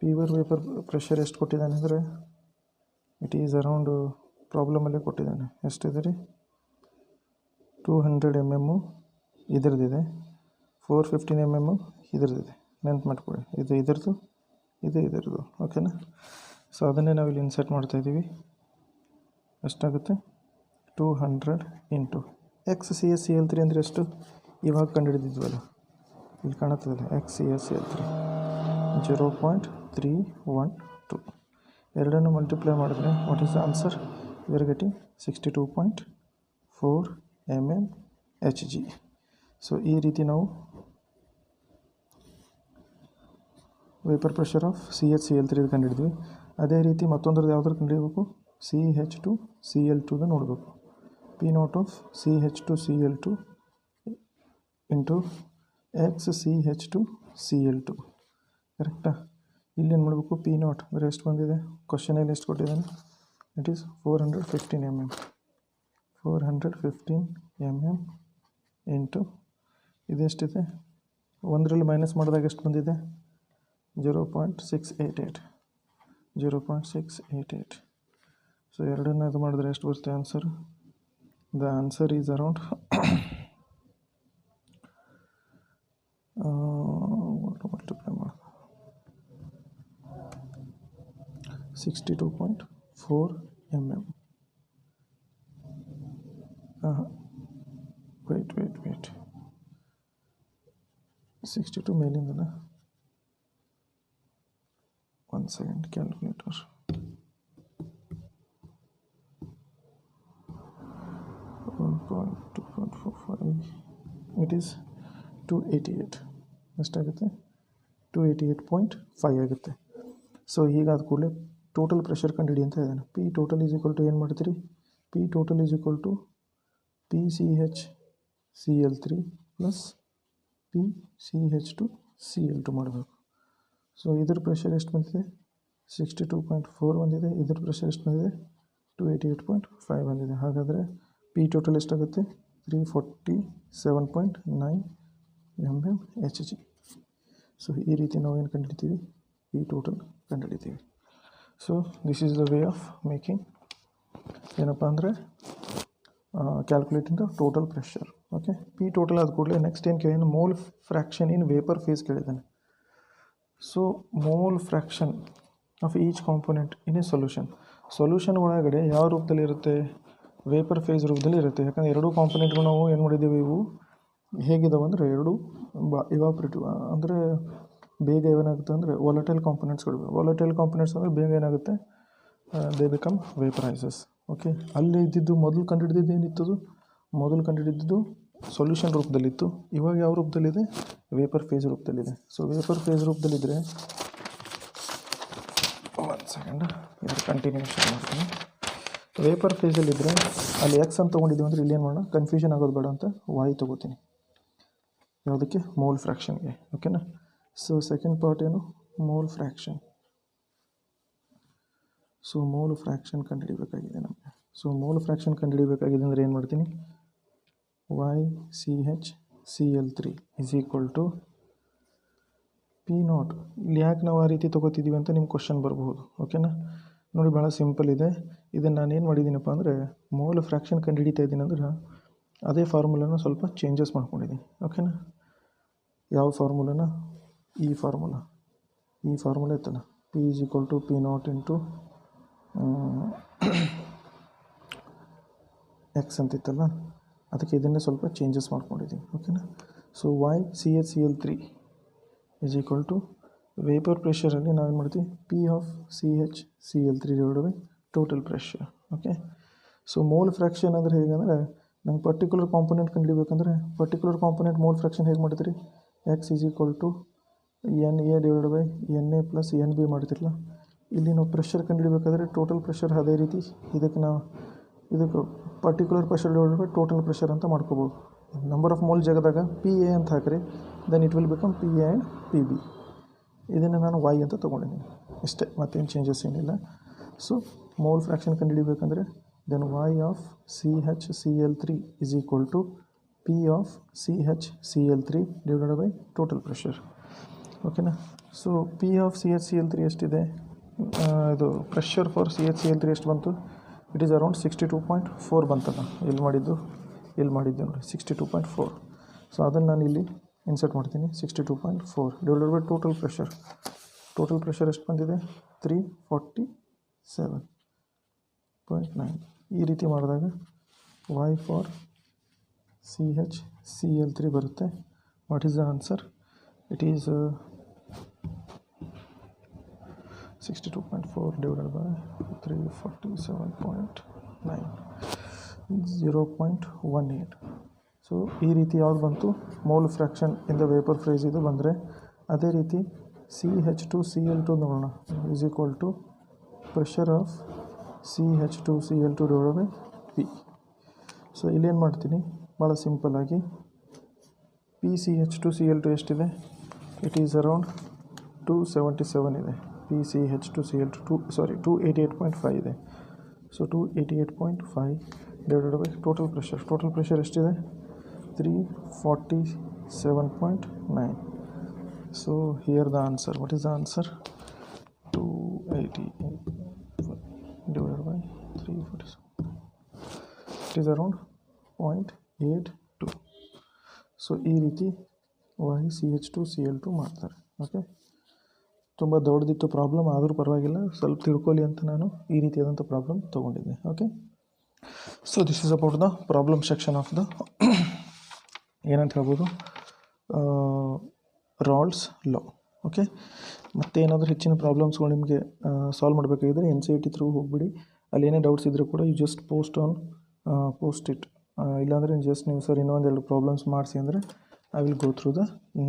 Pure vapour pressure ಎಷ್ಟು ಕೊಟ್ಟಿದ್ದಾನೆ ಅಂದರೆ ಇಟ್ ಈಸ್ ಅರೌಂಡ್ ಪ್ರಾಬ್ಲಮಲ್ಲೇ ಕೊಟ್ಟಿದ್ದಾನೆ. ಎಷ್ಟಿದೆ ರೀ, 200 mm ಇದರದಿದೆ, 415 mm ಇದರದಿದೆ. ನೆನ್ಪು ಮಾಡ್ಕೊಳ್ಳಿ, ಇದು ಇದರದು, ಇದು ಇದರದು. ಓಕೆನಾ? ಸೊ ಅದನ್ನೇ ನಾವಿಲ್ಲಿ ಇನ್ಸರ್ಟ್ ಮಾಡ್ತಾಯಿದ್ದೀವಿ. ಎಷ್ಟಾಗುತ್ತೆ, 200 ಇಂಟು XCHCl3 ಅಂದರೆ ಎಷ್ಟು, ಇವಾಗ ಕಂಡುಹಿಡಿದಿದ್ವಲ್ಲ, ಇಲ್ಲಿ ಕಾಣುತ್ತದಲ್ಲ XCHCl3 0.312. ಎರಡನ್ನು ಮಲ್ಟಿಪ್ಲೈ ಮಾಡಿದ್ರೆ what is the answer, we are getting 62.4 mmHg. So ಈ ರೀತಿ ನಾವು ವೇಪರ್ ಪ್ರೆಷರ್ ಆಫ್ CHCl3 ಕಂಡುಹಿಡಿದ್ವಿ. ಅದೇ ರೀತಿ ಮತ್ತೊಂದ್ರದ್ದು ಯಾವ್ದಾರು ಕಂಡುಹಿಡಬೇಕು, CH2Cl2 ನೋಡಬೇಕು. P0 of CH2Cl2 into XCH2Cl2. ಕರೆಕ್ಟಾ? ಇಲ್ಲಿ ಏನು ಮಾಡಬೇಕು, ಪಿ ನಾಟ್ ಅಂದರೆ ಎಷ್ಟು ಬಂದಿದೆ, ಕ್ವಶನಲ್ಲಿ ಎಷ್ಟು ಕೊಟ್ಟಿದ್ದಾನೆ, it is 415 mm. 415 mm into ಇದೆಷ್ಟಿದೆ, ಒಂದರಲ್ಲಿ ಮೈನಸ್ ಮಾಡಿದಾಗ ಎಷ್ಟು ಬಂದಿದೆ, 0.688. 0.688. ಸೊ ಎರಡನ್ನ ಇದು ಮಾಡಿದ್ರೆ ಎಷ್ಟು ಬರುತ್ತೆ answer, the answer is around multiply ಮಾಡಿ 62.4 mm. ವೇಟ್ 62 ಮೇಲಿಂದನ, 1 second ಕ್ಯಾಲ್ಕುಲೇಟರ್. It is 288. ಎಷ್ಟಾಗುತ್ತೆ, 288.5 ಆಗುತ್ತೆ. ಸೊ ಹೀಗಾದ ಕೂಡಲೇ ಟೋಟಲ್ ಪ್ರೆಷರ್ ಕಂಡುಹಿಡಿ ಅಂತ ಇದ್ದಾನೆ. P total is equal to ಏನು ಮಾಡ್ತೀರಿ, P total is equal to PCH plus PCH2Cl2 ಮಾಡಬೇಕು. ಸೊ ಇದ್ರ ಪ್ರೆಷರ್ ಎಷ್ಟು ಬಂದಿದೆ, 62.4 ಬಂದಿದೆ. ಇದ್ರ ಪ್ರೆಷರ್ ಎಷ್ಟು ಬಂದಿದೆ, 288.5 ಬಂದಿದೆ. ಹಾಗಾದರೆ ಪಿ ಟೋಟಲ್ ಎಷ್ಟಾಗುತ್ತೆ, 347.9 mmHg. ಸೊ ಈ ರೀತಿ ನಾವು ಏನು ಕಂಡುಹಿಡಿತೀವಿ, ಪಿ ಟೋಟಲ್ ಕಂಡುಹಿಡಿತೀವಿ. So this is the way of making ಏನಪ್ಪ ಅಂದರೆ calculating the total pressure. Okay, P total ಆದ ಕೂಡಲೇ ನೆಕ್ಸ್ಟ್ ಏನು ಕೇಳಿದಾನೆ, mole fraction in vapour phase ಕೇಳಿದ್ದಾನೆ. So mole fraction of each component in a solution ಒಳಗಡೆ ಯಾವ ರೂಪದಲ್ಲಿ ಇರುತ್ತೆ, ವೇಪರ್ ಫೇಸ್ ರೂಪದಲ್ಲಿ ಇರುತ್ತೆ. ಯಾಕಂದರೆ ಎರಡೂ ಕಾಂಪೊನೆಂಟ್ಗಳು ನಾವು ಏನು ಮಾಡಿದ್ದೀವಿ, ಇವು ಹೇಗಿದಾವೆ ಅಂದರೆ ಎರಡು ಇವಾಪ್ರೇಟಿವ್ ಅಂದರೆ ಬೇಗ ಏನಾಗುತ್ತೆ ಅಂದರೆ ವಾಲಟೈಲ್ ಕಾಂಪೊನೆಂಟ್ಸ್ಗಳು. ವಾಲಟೈಲ್ ಕಾಂಪೊನೆಂಟ್ಸ್ ಅಂದರೆ ಬೇಗ ಏನಾಗುತ್ತೆ, ದೇ ಬಿಕಮ್ ವೇಪರೈಸಸ್. ಓಕೆ, ಅಲ್ಲಿ ಇದ್ದಿದ್ದು ಮೊದಲು ಕಂಡುಹಿಡಿದಿದ್ದು ಏನಿತ್ತು, ಮೊದಲು ಕಂಡುಹಿಡಿದಿದ್ದು ಸೊಲ್ಯೂಷನ್ ರೂಪದಲ್ಲಿತ್ತು. ಇವಾಗ ಯಾವ ರೂಪದಲ್ಲಿದೆ, ವೇಪರ್ ಫೇಸ್ ರೂಪದಲ್ಲಿದೆ. ಸೊ ವೇಪರ್ ಫೇಸ್ ರೂಪದಲ್ಲಿದ್ದರೆ, 1 second ಇದರ ಕಂಟಿನ್ಯೂಷನ್ ಮಾಡ್ತೀನಿ. ವೇಪರ್ ಫೇಸಲ್ಲಿದ್ದರೆ ಅಲ್ಲಿ ಎಕ್ಸ್ ಅಂತ ತೊಗೊಂಡಿದ್ದೀವಿ ಅಂದರೆ ಇಲ್ಲಿ ಏನು ಮಾಡೋಣ, ಕನ್ಫ್ಯೂಷನ್ ಆಗೋದು ಬೇಡ ಅಂತ ವಾಯ್ ತೊಗೋತೀನಿ. ಯಾವುದಕ್ಕೆ, ಮೋಲ್ ಫ್ರ್ಯಾಕ್ಷನ್ಗೆ. ಓಕೆನಾ. ಸೊ ಸೆಕೆಂಡ್ ಪಾರ್ಟ್ ಏನು, mole fraction. So mole fraction ಕಂಡುಹಿಡಿಬೇಕಾಗಿದೆ ನಮಗೆ. ಸೊ ಮೋಲ್ ಫ್ರ್ಯಾಕ್ಷನ್ ಕಂಡುಹಿಡಿಬೇಕಾಗಿದೆ ಅಂದರೆ ಏನು ಮಾಡ್ತೀನಿ, YCHCl3 is equal to P0. ಇಲ್ಲಿ ಯಾಕೆ ನಾವು ಆ ರೀತಿ ತೊಗೋತಿದ್ದೀವಿ ಅಂತ ನಿಮ್ಮ ಕ್ವಶನ್ ಬರಬಹುದು. ಓಕೆನಾ. ನೋಡಿ, ಭಾಳ ಸಿಂಪಲ್ ಇದೆ. ಇದನ್ನು ನಾನು ಏನು ಮಾಡಿದ್ದೀನಪ್ಪ ಅಂದರೆ, ಮೋಲ್ ಫ್ರ್ಯಾಕ್ಷನ್ ಕಂಡುಹಿಡಿತಾ ಇದ್ದೀನಿ ಅಂದ್ರೆ ಅದೇ ಫಾರ್ಮುಲಾನ ಸ್ವಲ್ಪ ಚೇಂಜಸ್ ಮಾಡ್ಕೊಂಡಿದ್ದೀನಿ. ಓಕೆನಾ. ಯಾವ ಫಾರ್ಮುಲಾನ, ಈ ಫಾರ್ಮುಲಾ ಇತ್ತಲ್ಲ, P is equal to P0 into x ಅಂತಿತ್ತಲ್ಲ, ಅದಕ್ಕೆ ಇದನ್ನೇ ಸ್ವಲ್ಪ ಚೇಂಜಸ್ ಮಾಡ್ಕೊಂಡಿದ್ದೀನಿ. ಓಕೆನಾ. So YCHCl3 is equal to vapour ಪ್ರೆಷರಲ್ಲಿ ನಾವೇನು ಮಾಡ್ತೀವಿ, PCHCl3 divided by total pressure. Okay. So mole fraction ಅಂದರೆ ಹೇಗೆಂದರೆ, ನಂಗೆ ಪರ್ಟಿಕ್ಯುಲರ್ ಕಾಂಪೊನೆಂಟ್ ಕಂಡುಹಿಡಿಬೇಕಂದ್ರೆ ಪರ್ಟಿಕ್ಯುಲರ್ ಕಾಂಪೊನೆಂಟ್ ಮೋಲ್ ಫ್ರ್ಯಾಕ್ಷನ್ ಹೇಗೆ ಮಾಡ್ತೀರಿ, x is equal to NA divided by NA plus NB ಮಾಡ್ತಿರಲ್ಲ. ಇಲ್ಲಿ ನಾವು ಪ್ರೆಷರ್ ಕಂಡುಹಿಡಬೇಕಾದ್ರೆ ಟೋಟಲ್ ಪ್ರೆಷರ್ ಅದೇ ರೀತಿ ಇದಕ್ಕೆ particular pressure divided by total pressure ಅಂತ ಮಾಡ್ಕೋಬೋದು. ನಂಬರ್ ಆಫ್ ಮೋಲ್ ಜಾಗದಾಗ PA ಅಂತ ಹಾಕಿರಿ, then it will become PA and PB. ಇದನ್ನು ನಾನು Y ಅಂತ ತೊಗೊಂಡಿದ್ದೀನಿ ಇಷ್ಟೇ, ಮತ್ತೇನು ಚೇಂಜಸ್ ಏನಿಲ್ಲ. ಸೊ ಮೋಲ್ ಫ್ರ್ಯಾಕ್ಷನ್ ಕಂಡುಹಿಡಬೇಕಂದ್ರೆ then Y of CHCl3 is equal to P of CHCl3 divided by total pressure. ಓಕೆನಾ. ಸೊ P ಆಫ್ CHCl3 ಎಷ್ಟಿದೆ, ಇದು ಪ್ರೆಷರ್ ಫಾರ್ CHCl3 ಎಷ್ಟು ಬಂತು, ಇಟ್ ಈಸ್ ಅರೌಂಡ್ 62.4 ಬಂತಲ್ಲ. ಇಲ್ಲಿ ಮಾಡಿದ್ದು ನೋಡಿ 62.4. ಸೊ ಅದನ್ನು ನಾನು ಇಲ್ಲಿ ಇನ್ಸರ್ಟ್ ಮಾಡ್ತೀನಿ. 62.4 ಡಿವೈಡೆಡ್ ಬೈ ಟೋಟಲ್ ಪ್ರೆಷರ್ ಎಷ್ಟು ಬಂದಿದೆ, 347.9. ಈ ರೀತಿ ಮಾಡಿದಾಗ Y ಫಾರ್ CHCl3 ಬರುತ್ತೆ. What is the answer, it is 62.4 divided by 347.9, 0.18. So ಈ ರೀತಿ ಯಾವ್ದು ಬಂತು, mole fraction in the vapour phase ಇದು ಬಂದರೆ, ಅದೇ ರೀತಿ CH2Cl2 ನೋಡೋಣ, is equal to pressure of CH2Cl2 divided by P. So ಇಲ್ಲೇನು ಮಾಡ್ತೀನಿ, ಭಾಳ ಸಿಂಪಲ್ಲಾಗಿ PCH2Cl2 ಎಷ್ಟಿದೆ, ಇಟ್ ಈಸ್ ಅರೌಂಡ್ 277 ಇದೆ. PCH2Cl2 ಸಾರಿ 288.5 ಇದೆ. So 288.5 divided by total pressure ಎಷ್ಟಿದೆ 347.9. So here the answer, what is the answer 288 divided by 347, it is around 0.82. So ಈ ರೀತಿ YCH2Cl2 ಮಾಡ್ತಾರೆ. ಓಕೆ, ತುಂಬ ದೊಡ್ಡದಿತ್ತು ಪ್ರಾಬ್ಲಮ್, ಆದರೂ ಪರವಾಗಿಲ್ಲ, ಸ್ವಲ್ಪ ತಿಳ್ಕೊಳ್ಳಿ ಅಂತ ನಾನು ಈ ರೀತಿಯಾದಂಥ ಪ್ರಾಬ್ಲಮ್ ತೊಗೊಂಡಿದ್ದೆ. Okay, so this is about the problem section of the ಏನಂತ ಹೇಳ್ಬೋದು ರಾಲ್ಸ್ ಲಾ. ಓಕೆ, ಮತ್ತು ಏನಾದರೂ ಹೆಚ್ಚಿನ ಪ್ರಾಬ್ಲಮ್ಸ್ಗಳು ನಿಮಗೆ ಸಾಲ್ವ್ ಮಾಡಬೇಕಾಗಿದ್ದರೆ NCERT ಥ್ರೂ ಹೋಗಿಬಿಡಿ. ಅಲ್ಲಿ ಏನೇ ಡೌಟ್ಸ್ ಇದ್ದರೂ ಕೂಡ ಯು ಜಸ್ಟ್ ಪೋಸ್ಟ್ ಇಟ್. ಇಲ್ಲಾಂದರೆ ಜಸ್ಟ್ ನೀವು ಸರ್ ಇನ್ನೊಂದೆರಡು ಪ್ರಾಬ್ಲಮ್ಸ್ ಮಾಡಿಸಿ ಅಂದರೆ I will go through the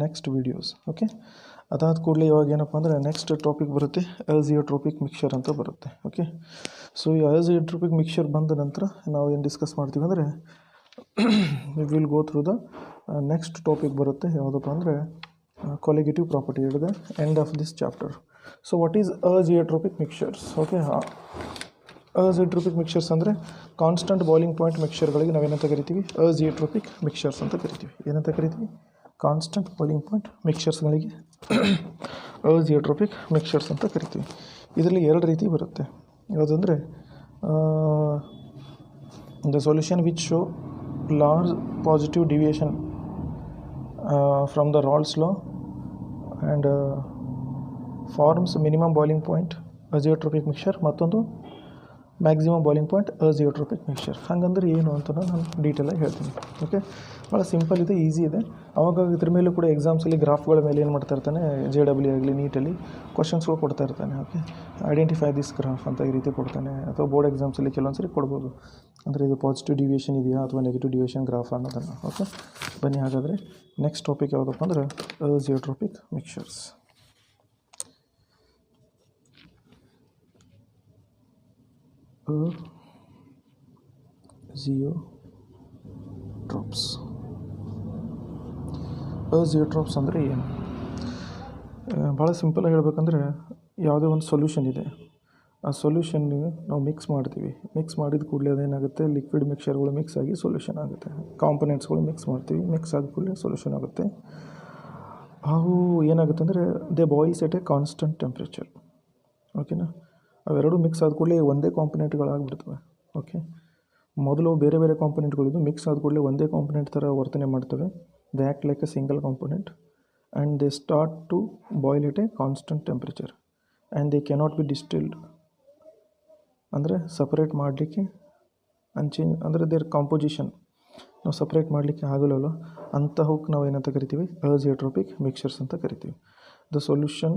next videos. Okay, ಅದಾದ ಕೂಡಲೇ ಇವಾಗ ಏನಪ್ಪ ಅಂದರೆ ನೆಕ್ಸ್ಟ್ ಟಾಪಿಕ್ ಬರುತ್ತೆ ಅಜಿಯೋಟ್ರೋಪಿಕ್ ಮಿಕ್ಸ್ಚರ್ ಅಂತ ಬರುತ್ತೆ. ಓಕೆ, ಸೊ ಈ ಅಜಿಯೋಟ್ರೋಪಿಕ್ ಮಿಕ್ಸ್ಚರ್ ಬಂದ ನಂತರ ನಾವು ಏನು ಡಿಸ್ಕಸ್ ಮಾಡ್ತೀವಿ ಅಂದರೆ we will go through the next topic ಬರುತ್ತೆ, ಯಾವುದಪ್ಪ ಅಂದರೆ colligative property at the end of this chapter. So what is azeotropic mixtures? Okay, azeotropic mixtures ಅಂದರೆ ಕಾನ್ಸ್ಟಂಟ್ ಬಾಯ್ಲಿಂಗ್ ಪಾಯಿಂಟ್ ಮಿಕ್ಸ್ಚರ್ಗಳಿಗೆ ನಾವೇನಂತ ಕರಿತೀವಿ ಅಜಿಯೋಟ್ರೋಪಿಕ್ ಮಿಕ್ಸ್ಚರ್ಸ್ ಅಂತ ಕರಿತೀವಿ. ಏನಂತ ಕರಿತೀವಿ? ಕಾನ್ಸ್ಟಂಟ್ ಬಾಯ್ಲಿಂಗ್ ಪಾಯಿಂಟ್ ಮಿಕ್ಸ್ಚರ್ಸ್ಗಳಿಗೆ ಅಜಿಯೋಟ್ರೋಪಿಕ್ ಮಿಕ್ಸ್ಚರ್ಸ್ ಅಂತ ಕರಿತೀವಿ. ಇದರಲ್ಲಿ ಎರಡು ರೀತಿ ಬರುತ್ತೆ. ಯಾವುದಂದರೆ the solution which show large positive deviation from the Raoult's law and forms minimum boiling point ಅಜಿಯೋಟ್ರೋಪಿಕ್ mixture, ಮತ್ತೊಂದು ಮ್ಯಾಕ್ಸಿಮಮ್ ಬಾಯ್ಲಿಂಗ್ ಪಾಯಿಂಟ್ ಅಜಿಯೋಟ್ರೋಪಿಕ್ ಮಿಕ್ಸ್ಚರ್. ಹಾಗಂದ್ರೆ ಏನು ಅಂತ ನಾನು ಡೀಟೇಲಾಗಿ ಹೇಳ್ತೀನಿ. ಓಕೆ, ಭಾಳ ಸಿಂಪಲ್ ಇದೆ, ಈಸಿ ಇದೆ. ಆವಾಗ ಇದ್ರ ಮೇಲೂ ಕೂಡ ಎಕ್ಸಾಮ್ಸಲ್ಲಿ ಗ್ರಾಫ್ಗಳ ಮೇಲೆ ಏನು ಮಾಡ್ತಾ ಇರ್ತಾನೆ, JEE ಆಗಲಿ ನೀಟಲ್ಲಿ ಕ್ವಶನ್ಸ್ಗಳು ಕೊಡ್ತಾ ಇರ್ತಾನೆ. ಓಕೆ, ಐಡೆಂಟಿಫೈ ದಿಸ್ ಗ್ರಾಫ್ ಅಂತ ಈ ರೀತಿ ಕೊಡ್ತಾನೆ, ಅಥವಾ ಬೋರ್ಡ್ ಎಕ್ಸಾಮ್ಸಲ್ಲಿ ಕೆಲವೊಂದ್ಸರಿ ಕೊಡ್ಬೋದು. ಅಂದರೆ ಇದು ಪಾಸಿಟಿವ್ ಡಿವಿಯೇಷನ್ ಇದೆಯಾ ಅಥವಾ ನೆಗೆಟಿವ್ ಡಿವಿಯೇಷನ್ ಗ್ರಾಫ್ ಅನ್ನೋದನ್ನು. ಓಕೆ, ಬನ್ನಿ ಹಾಗಾದರೆ ನೆಕ್ಸ್ಟ್ ಟಾಪಿಕ್ ಯಾವುದಪ್ಪ ಅಂದರೆ ಅಜಿಯೋಟ್ರೋಪಿಕ್ ಮಿಕ್ಸ್ಚರ್ಸ್. ಅಜಿಯೋಟ್ರೋಪ್ಸ್ ಅಂದರೆ ಏನು? ಭಾಳ ಸಿಂಪಲಾಗಿ ಹೇಳ್ಬೇಕಂದ್ರೆ ಯಾವುದೇ ಒಂದು ಸೊಲ್ಯೂಷನ್ ಇದೆ, ಆ ಸೊಲ್ಯೂಷನ್ಗೆ ನಾವು ಮಿಕ್ಸ್ ಮಾಡ್ತೀವಿ. ಮಿಕ್ಸ್ ಮಾಡಿದ ಕೂಡಲೇ ಅದೇನಾಗುತ್ತೆ, ಲಿಕ್ವಿಡ್ ಮಿಕ್ಸ್ಚರ್ಗಳು ಮಿಕ್ಸ್ ಆಗಿ ಸೊಲ್ಯೂಷನ್ ಆಗುತ್ತೆ. ಕಾಂಪೊನೆಂಟ್ಸ್ಗಳು ಮಿಕ್ಸ್ ಮಾಡ್ತೀವಿ, ಮಿಕ್ಸ್ ಆದ ಕೂಡಲೇ ಸೊಲ್ಯೂಷನ್ ಆಗುತ್ತೆ. ಅವು ಏನಾಗುತ್ತೆ ಅಂದರೆ they boils at a constant temperature. ಓಕೆನಾ, ಅವೆರಡು ಮಿಕ್ಸ್ ಆದ ಕೂಡಲೇ ಒಂದೇ ಕಾಂಪೊನೆಂಟ್ಗಳಾಗ್ಬಿಡ್ತವೆ. ಓಕೆ, ಮೊದಲು ಬೇರೆ ಬೇರೆ ಕಾಂಪೊನೆಂಟ್ಗಳಿದ್ದು ಮಿಕ್ಸ್ ಆದ ಕೂಡಲೇ ಒಂದೇ ಕಾಂಪೊನೆಂಟ್ ಥರ ವರ್ತನೆ ಮಾಡ್ತವೆ. They act like a single component and they start to boil at a constant temperature and they cannot be distilled. ಅಂದರೆ ಸಪ್ರೇಟ್ ಮಾಡಲಿಕ್ಕೆ ಚೇಂಜ್ ಅಂದರೆ ದೇರ್ ಕಾಂಪೋಸಿಷನ್ ನಾವು ಸಪ್ರೇಟ್ ಮಾಡಲಿಕ್ಕೆ ಆಗಲ್ಲವಲ್ಲ, ಅಂತಹಕ್ಕೆ ನಾವು ಏನಂತ ಕರಿತೀವಿ ಅಜಿಯೋಟ್ರೋಪಿಕ್ ಮಿಕ್ಸ್ಚರ್ಸ್ ಅಂತ ಕರಿತೀವಿ. The solution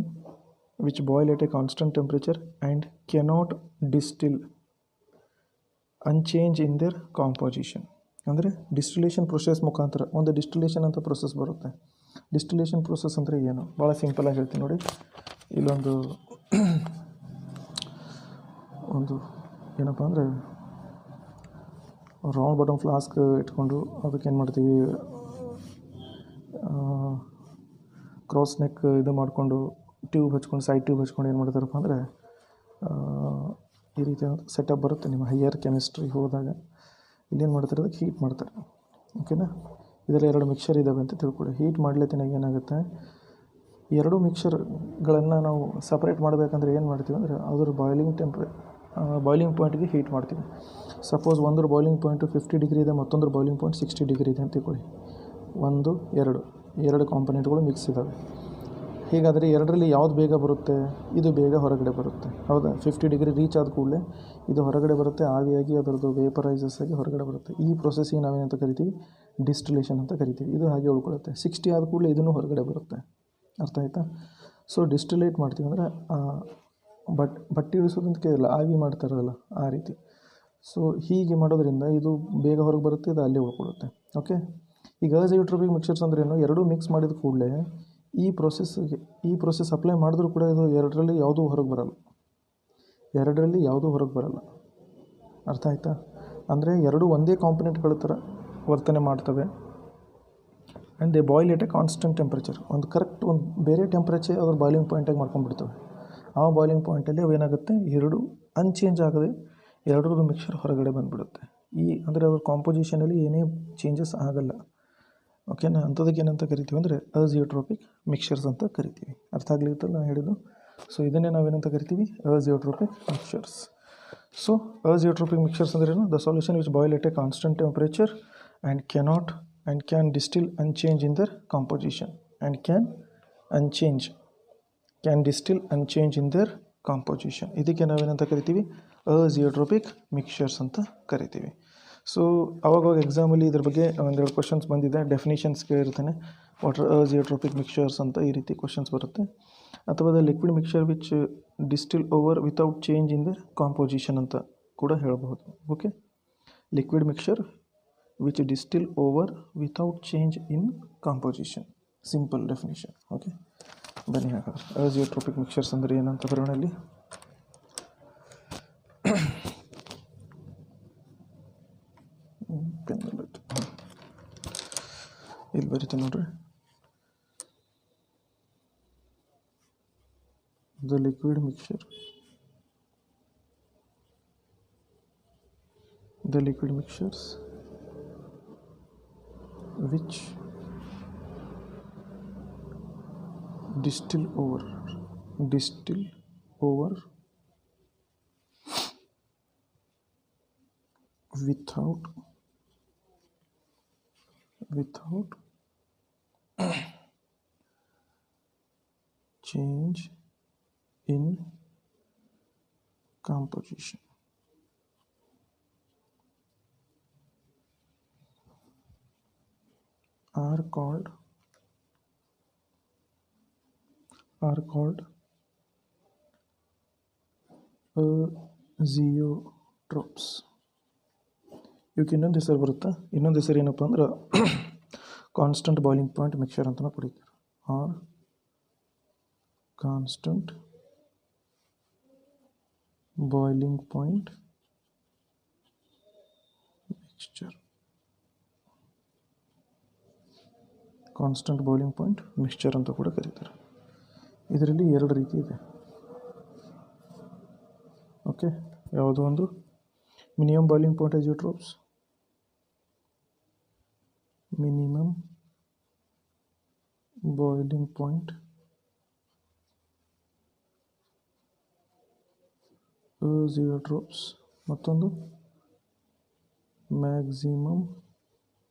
which boil at a constant temperature and cannot distill and change in their composition. ಅಂದರೆ ಡಿಸ್ಟಿಲೇಷನ್ ಪ್ರೊಸೆಸ್ ಮುಖಾಂತರ ಒಂದು ಡಿಸ್ಟಿಲೇಷನ್ ಅಂತ ಪ್ರೊಸೆಸ್ ಬರುತ್ತೆ. ಡಿಸ್ಟಿಲೇಷನ್ ಪ್ರೊಸೆಸ್ ಅಂದರೆ ಏನು? ಭಾಳ ಸಿಂಪಲಾಗಿ ಹೇಳ್ತೀನಿ ನೋಡಿ. ಇಲ್ಲೊಂದು ಏನಪ್ಪ ಅಂದರೆ ರೌಂಡ್ ಬಾಟಮ್ ಫ್ಲಾಸ್ಕ್ ಇಟ್ಕೊಂಡು ಅದಕ್ಕೆ ಏನು ಮಾಡ್ತೀವಿ, ಕ್ರಾಸ್ ನೆಕ್ ಇದು ಮಾಡಿಕೊಂಡು ಟ್ಯೂಬ್ ಹಚ್ಕೊಂಡು ಸೈಡ್ ಟ್ಯೂಬ್ ಹಚ್ಕೊಂಡು ಏನು ಮಾಡ್ತಾರಪ್ಪ ಅಂದರೆ ಈ ರೀತಿ ಸೆಟಪ್ ಬರುತ್ತೆ. ನಿಮ್ಮ ಹೈಯರ್ ಕೆಮಿಸ್ಟ್ರಿ ಹೋದಾಗ ಇಲ್ಲೇನು ಮಾಡ್ತಾರೆ, ಅದಕ್ಕೆ ಹೀಟ್ ಮಾಡ್ತಾರೆ. ಓಕೆನಾ, ಇದರಲ್ಲಿ ಎರಡು ಮಿಕ್ಸ್ಚರ್ ಇದ್ದಾವೆ ಅಂತ ತಿಳ್ಕೊಳ್ಳಿ. ಹೀಟ್ ಮಾಡ್ಲಿತ್ತಿನಾಗ ಏನಾಗುತ್ತೆ, ಎರಡು ಮಿಕ್ಸ್ಚರ್ಗಳನ್ನು ನಾವು ಸಪ್ರೇಟ್ ಮಾಡಬೇಕಂದ್ರೆ ಏನು ಮಾಡ್ತೀವಿ ಅಂದರೆ ಅದರ ಬಾಯ್ಲಿಂಗ್ ಪಾಯಿಂಟ್ಗೆ ಹೀಟ್ ಮಾಡ್ತೀವಿ. ಸಪೋಸ್ ಒಂದ್ರ ಬಾಯ್ಲಿಂಗ್ ಪಾಯಿಂಟು 50 ಡಿಗ್ರಿ ಇದೆ, ಮತ್ತೊಂದ್ರ ಬಾಯ್ಲಿಂಗ್ ಪಾಯಿಂಟ್ 60 ಡಿಗ್ರಿ ಇದೆ ಅಂತ ತಿಳ್ಕೊಳ್ಳಿ. ಎರಡು ಕಾಂಪೊನೆಂಟ್ಗಳು ಮಿಕ್ಸ್ ಇದ್ದಾವೆ. ಹೀಗಾದರೆ ಎರಡರಲ್ಲಿ ಯಾವುದು ಬೇಗ ಬರುತ್ತೆ? ಇದು ಬೇಗ ಹೊರಗಡೆ ಬರುತ್ತೆ, ಹೌದಾ? 50 ಡಿಗ್ರಿ ರೀಚ್ ಆದ ಕೂಡಲೇ ಇದು ಹೊರಗಡೆ ಬರುತ್ತೆ, ಆವಿಯಾಗಿ ಅದರದ್ದು ವೇಪರೈಸಸ್ ಆಗಿ ಹೊರಗಡೆ ಬರುತ್ತೆ. ಈ ಪ್ರೊಸೆಸಿಂಗ್ ನಾವೇನಂತ ಕರಿತೀವಿ ಡಿಸ್ಟಿಲೇಷನ್ ಅಂತ ಕರಿತೀವಿ. ಇದು ಹಾಗೆ ಉಳ್ಕೊಳ್ಳುತ್ತೆ. 60 ಆದ ಕೂಡಲೇ ಇದನ್ನು ಹೊರಗಡೆ ಬರುತ್ತೆ. ಅರ್ಥ ಆಯ್ತಾ? ಸೊ ಡಿಸ್ಟಿಲೇಟ್ ಮಾಡ್ತೀವಿ ಅಂದರೆ ಬಟ್ಟೆ ಇಳಿಸೋದಂತ ಕೇಳಿಲ್ಲ, ಆವಿ ಮಾಡ್ತಾರಲ್ಲ ಆ ರೀತಿ. ಸೊ ಹೀಗೆ ಮಾಡೋದ್ರಿಂದ ಇದು ಬೇಗ ಹೊರಗೆ ಬರುತ್ತೆ, ಇದು ಅಲ್ಲೇ ಉಳ್ಕೊಳ್ಳುತ್ತೆ. ಓಕೆ, ಈಗ ಅಜಿಯೋಟ್ರೋಪಿಕ್ ಮಿಕ್ಸ್ಚರ್ಸ್ ಅಂದ್ರೆ ಏನು? ಎರಡೂ ಮಿಕ್ಸ್ ಮಾಡಿದ ಕೂಡಲೇ ಈ ಪ್ರೊಸೆಸ್ ಅಪ್ಲೈ ಮಾಡಿದ್ರೂ ಕೂಡ ಇದು ಎರಡರಲ್ಲಿ ಯಾವುದೂ ಹೊರಗೆ ಬರಲ್ಲ. ಅರ್ಥ ಆಯ್ತಾ? ಅಂದರೆ ಎರಡು ಒಂದೇ ಕಾಂಪೊನೆಂಟ್ಗಳ ಥರ ವರ್ತನೆ ಮಾಡ್ತವೆ. And they boil at A constant temperature. ಒಂದು ಬೇರೆ ಟೆಂಪ್ರೇಚರ್ ಅದ್ರ ಬಾಯ್ಲಿಂಗ್ ಪಾಯಿಂಟಾಗಿ ಮಾಡ್ಕೊಂಡ್ಬಿಡ್ತವೆ. ಆ ಬಾಯ್ಲಿಂಗ್ ಪಾಯಿಂಟಲ್ಲಿ ಅವೇನಾಗುತ್ತೆ ಎರಡು ಅನ್ಚೇಂಜ್ ಆಗದೆ ಎರಡರದ್ದು ಮಿಕ್ಸರ್ ಹೊರಗಡೆ ಬಂದುಬಿಡುತ್ತೆ. ಅಂದರೆ ಅದ್ರ ಕಾಂಪೋಸಿಷನಲ್ಲಿ ಏನೇ ಚೇಂಜಸ್ ಆಗಲ್ಲ. ಓಕೆನಾ? ಅಂಥದಕ್ಕೆ ಏನಂತ ಕರಿತೀವಿ ಅಂದರೆ ಅಜಿಯೋಟ್ರೋಪಿಕ್ ಮಿಕ್ಸರ್ಸ್ ಅಂತ ಕರಿತೀವಿ. ಅರ್ಥ ಆಗ್ಲಿತ್ತಲ್ಲ ನಾನು ಹೇಳಿದ್ದು? ಸೊ ಇದನ್ನೇ ನಾವೇನಂತ ಕರಿತೀವಿ? ಅಜಿಯೋಟ್ರೋಪಿಕ್ ಮಿಕ್ಸರ್ಸ್. ಸೊ ಅಜಿಯೋಟ್ರೋಪಿಕ್ ಮಿಕ್ಸರ್ಸ್ ಅಂದ್ರೇನು? The solution which boil at A constant temperature and can distil unchanged in their composition can distil unchanged in their composition. ಇದಕ್ಕೆ ನಾವೇನಂತ ಕರಿತೀವಿ? ಅಜಿಯೋಟ್ರೋಪಿಕ್ ಮಿಕ್ಸರ್ಸ್ ಅಂತ ಕರಿತೀವಿ. ಸೊ ಅವಾಗವಾಗ ಎಕ್ಸಾಮಲ್ಲಿ ಇದ್ರ ಬಗ್ಗೆ ಒಂದೆರಡು ಕ್ವಶನ್ಸ್ ಬಂದಿದೆ. ಡೆಫಿನೇಷನ್ಸ್ ಕೇಳಿರ್ತಾನೆ, ವಾಟರ್ ಅಜಿಯೋಟ್ರೋಪಿಕ್ ಮಿಕ್ಸರ್ಸ್ ಅಂತ ಈ ರೀತಿ ಕ್ವಶನ್ಸ್ ಬರುತ್ತೆ. ಅಥವಾ the liquid mixer which distil over without change in their composition ಅಂತ ಕೂಡ ಹೇಳಬಹುದು. Okay, liquid mixer which distil over without change in composition, simple definition. Okay, ಬನ್ನಿ ಹಾಗಾದ್ರೆ ಅಜಿಯೋಟ್ರೋಪಿಕ್ ಮಿಕ್ಸರ್ಸ್ ಅಂದರೆ ಏನಂತ ಬರೋಣ. ಇಲ್ಲಿ ಬರೀತೀನಿ ನೋಡ್ರಿ. The liquid mixers which distill over without change in composition are called ಅಜಿಯೋಟ್ರೋಪ್ಸ್. ಇವಕ್ಕೆ ಇನ್ನೊಂದು ಹೆಸರು ಬರುತ್ತಾ? ಇನ್ನೊಂದು ಹೆಸರು ಏನಪ್ಪ ಅಂದ್ರೆ ಕಾನ್ಸ್ಟಂಟ್ ಬಾಯ್ಲಿಂಗ್ ಪಾಯಿಂಟ್ ಮಿಕ್ಸರ್ ಅಂತಲೂ ಕರೀತಾರೆ. Or constant boiling point mixture. Constant boiling point mixture ಅಂತ ಕೂಡ ಕರೀತಾರೆ. ಇದರಲ್ಲಿ ಎರಡು ರೀತಿ ಇದೆ. ಓಕೆ, ಯಾವುದು? ಒಂದು minimum boiling point azeotropes, minimum boiling point azeotropes, ಮತ್ತೊಂದು maximum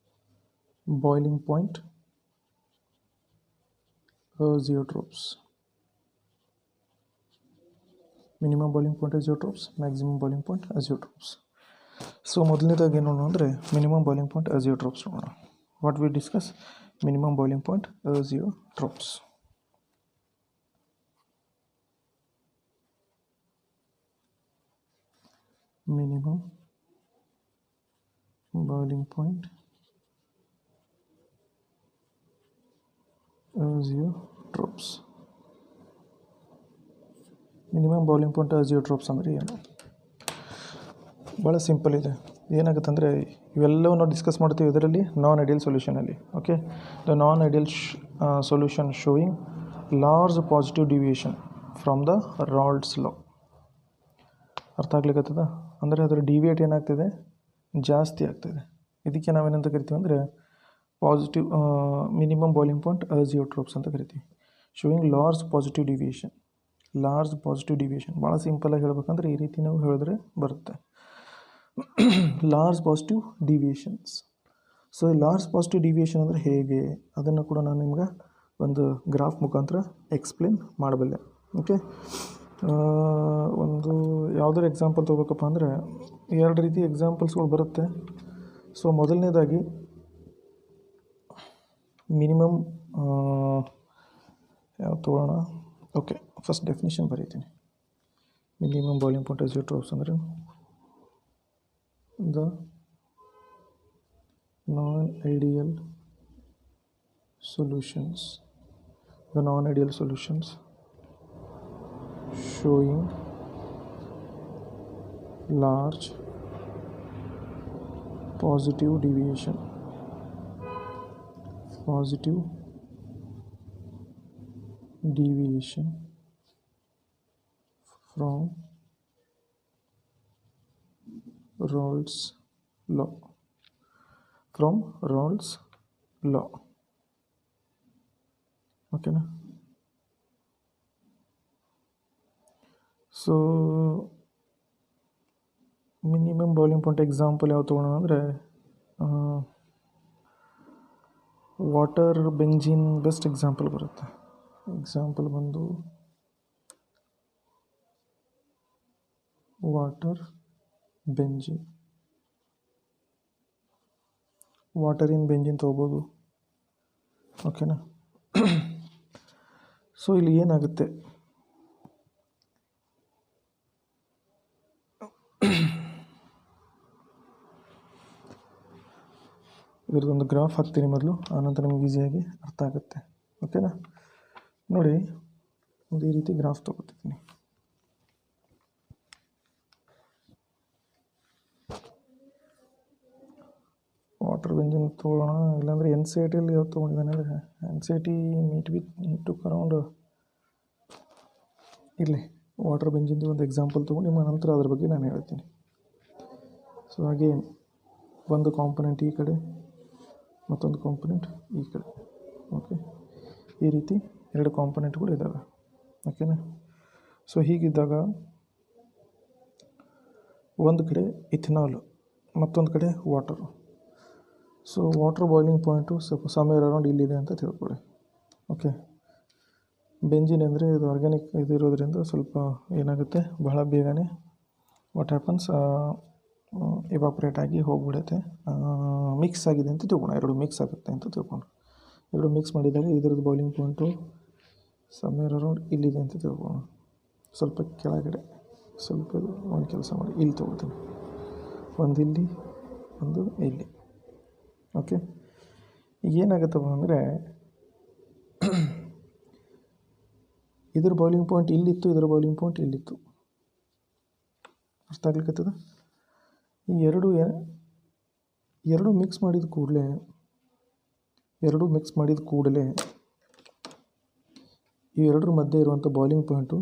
boiling point azeotropes. Minimum boiling point azeotropes, maximum boiling point azeotropes. So ಮೊದಲನೇದಾಗಿ ಏನು ನೋಡೋಣ ಅಂದರೆ ಮಿನಿಮಮ್ ಬಾಯ್ಲಿಂಗ್ ಪಾಯಿಂಟ್ ಅಜಿಯೋಟ್ರೋಪ್ಸ್ ನೋಡೋಣ. What we discuss? Minimum boiling point azeotropes. Minimum boiling point azeotropes. Minimum boiling point azeotropes ಅಂದರೆ ಏನು? ಭಾಳ simple ಇದೆ. ಏನಾಗುತ್ತೆ ಅಂದರೆ ಇವೆಲ್ಲವೂ ನಾವು ಡಿಸ್ಕಸ್ ಮಾಡ್ತೀವಿ ಇದರಲ್ಲಿ ನಾನ್ ಐಡಿಯಲ್ ಸೊಲ್ಯೂಷನಲ್ಲಿ. Okay, the non ideal solution showing large positive deviation from the Raoult's law. ಅರ್ಥ ಆಗ್ಲಿಕ್ಕತ್ತದ? ಅಂದರೆ ಅದರ ಡಿವಿಯೇಟ್ ಏನಾಗ್ತಿದೆ? ಜಾಸ್ತಿ ಆಗ್ತಿದೆ. ಇದಕ್ಕೆ ನಾವೇನಂತ ಕರಿತೀವಿ ಅಂದರೆ ಪಾಸಿಟಿವ್ ಮಿನಿಮಮ್ ಬಾಯ್ಲಿಂಗ್ ಪಾಯಿಂಟ್ ಅಜಿಯೋಟ್ರೋಪ್ಸ್ ಅಂತ ಕರಿತೀವಿ. Showing large positive deviation. ಭಾಳ ಸಿಂಪಲಾಗಿ ಹೇಳ್ಬೇಕಂದ್ರೆ ಈ ರೀತಿ ನಾವು ಹೇಳಿದ್ರೆ ಬರುತ್ತೆ. Large positive deviations. ಸೊ ಈ ಲಾರ್ಜ್ ಪಾಸಿಟಿವ್ ಡಿವಿಯೇಷನ್ ಅಂದರೆ ಹೇಗೆ? ಅದನ್ನು ಕೂಡ ನಾನು ನಿಮ್ಗೆ ಒಂದು ಗ್ರಾಫ್ ಮುಖಾಂತರ ಎಕ್ಸ್ಪ್ಲೇನ್ ಮಾಡಬಲ್ಲೆ. ಓಕೆ, ಒಂದು ಯಾವುದಾದ್ರು ಎಕ್ಸಾಂಪಲ್ ತೊಗೋಬೇಕಪ್ಪ ಅಂದರೆ ಎರಡು ರೀತಿ ಎಕ್ಸಾಂಪಲ್ಸ್ಗಳು ಬರುತ್ತೆ. ಸೊ ಮೊದಲನೇದಾಗಿ ಮಿನಿಮಮ್ ಯಾವ್ದು ತೊಗೊಳ್ಳೋಣ? ಓಕೆ, ಫಸ್ಟ್ ಡೆಫಿನೇಷನ್ ಬರೀತೀನಿ. ಮಿನಿಮಮ್ ಬಾಯ್ಲಿಂಗ್ ಪಾಯಿಂಟ್ ಅಜಿಯೋಟ್ರೋಪ್ಸ್ ಅಂದರೆ the non ideal solutions showing large positive deviation from Rolle's law. From Rolle's law. ಓಕೆನಾ. So minimum boiling point example ಯಾವ್ದು ತೊಗೊಳೋಣ ಅಂದರೆ ವಾಟರ್ ಬೆಂಜಿನ್ ಬೆಸ್ಟ್ ಎಕ್ಸಾಂಪಲ್ ಬರುತ್ತೆ. Example ಬಂದು water benzene, water in benzene ತೊಗೋಬೋದು. ಓಕೆನಾ. So ಇಲ್ಲಿ ಏನಾಗುತ್ತೆ, ಇದರದೊಂದು ಗ್ರಾಫ್ ಹಾಕ್ತೀನಿ ಮೊದಲು, ಆನಂತರ ನಿಮಗೆ ಈಸಿಯಾಗಿ ಅರ್ಥ ಆಗುತ್ತೆ. ಓಕೆನಾ. ನೋಡಿ, ಒಂದು ಈ ರೀತಿ ಗ್ರಾಫ್ ತೊಗೋತಿದ್ದೀನಿ. ವಾಟರ್ ಬೆಂಜಿನ್ ತೊಗೊಳ್ಳೋಣ, ಇಲ್ಲಾಂದರೆ ಎನ್ ಸಿ ಐ ಟಿಯಲ್ಲಿ ಯಾವ್ದು ತೊಗೊಂಡಿದ್ದಾನೆ ಅಂದರೆ N C I T took around ಇರಲಿ ವಾಟರ್ ಬೆಂಜಿನ್ದು ಒಂದು ಎಕ್ಸಾಂಪಲ್ ತೊಗೊಂಡು ನಿಮ್ಮ ನಂತರ ಅದ್ರ ಬಗ್ಗೆ ನಾನು ಹೇಳ್ತೀನಿ. ಸೊ ಹಾಗೆ ಒಂದು ಕಾಂಪೊನೆಂಟ್ ಈ ಕಡೆ, ಮತ್ತೊಂದು ಕಾಂಪೊನೆಂಟ್ ಈ ಕಡೆ. ಓಕೆ, ಈ ರೀತಿ ಎರಡು ಕಾಂಪೊನೆಂಟ್ಗಳು ಇದ್ದಾವೆ. ಓಕೆನಾ. ಸೊ ಹೀಗಿದ್ದಾಗ ಒಂದು ಕಡೆ ಇಥನಾಲ್, ಮತ್ತೊಂದು ಕಡೆ water. So water boiling point ಸ್ವಲ್ಪ ಸಮ್ವೇರ್ ಅರೌಂಡ್ ಇಲ್ಲಿದೆ ಅಂತ ತಿಳ್ಕೊಳ್ಳಿ. ಓಕೆ. ಬೆಂಜಿನ್ ಅಂದರೆ ಇದು ಆರ್ಗ್ಯಾನಿಕ್ ಇದಿರೋದ್ರಿಂದ ಸ್ವಲ್ಪ ಏನಾಗುತ್ತೆ, ಬಹಳ ಬೇಗನೆ ವಾಟ್ ಹ್ಯಾಪನ್ಸ್ ಇವಾಪ್ರೇಟ್ ಆಗಿ ಹೋಗ್ಬಿಡುತ್ತೆ. ಮಿಕ್ಸ್ ಆಗಿದೆ ಅಂತ ತಿಳ್ಕೊಂಡು, ಎರಡು ಮಿಕ್ಸ್ ಆಗುತ್ತೆ ಅಂತ ತಿಳ್ಕೊಂಡು, ಎರಡು ಮಿಕ್ಸ್ ಮಾಡಿದಾಗ ಇದರದ್ದು ಬಾಯ್ಲಿಂಗ್ ಪಾಯಿಂಟು ಸಮ್ವೇರ್ ಅರೌಂಡ್ ಇಲ್ಲಿದೆ ಅಂತ ತಿಳ್ಕೊಂಡು, ಸ್ವಲ್ಪ ಕೆಳಗಡೆ ಸ್ವಲ್ಪ ಒಂದು ಕೆಲಸ ಮಾಡಿ ಇಲ್ಲಿ ತೊಗೊಳ್ತೀನಿ, ಒಂದು ಇಲ್ಲಿ ಒಂದು ಇಲ್ಲಿ. ಓಕೆ. ಈಗ ಏನಾಗುತ್ತಪ್ಪ ಅಂದರೆ ಇದ್ರ ಬಾಯ್ಲಿಂಗ್ ಪಾಯಿಂಟ್ ಇಲ್ಲಿತ್ತು, ಇದರ ಬಾಯ್ಲಿಂಗ್ ಪಾಯಿಂಟ್ ಇಲ್ಲಿತ್ತು. ಅರ್ಥ ಆಗ್ಲಿಕ್ಕತ್ತದ? ಈ ಎರಡು ಮಿಕ್ಸ್ ಮಾಡಿದ ಕೂಡಲೇ ಇವೆರಡರ ಮಧ್ಯೆ ಇರುವಂಥ ಬಾಯ್ಲಿಂಗ್ ಪಾಯಿಂಟು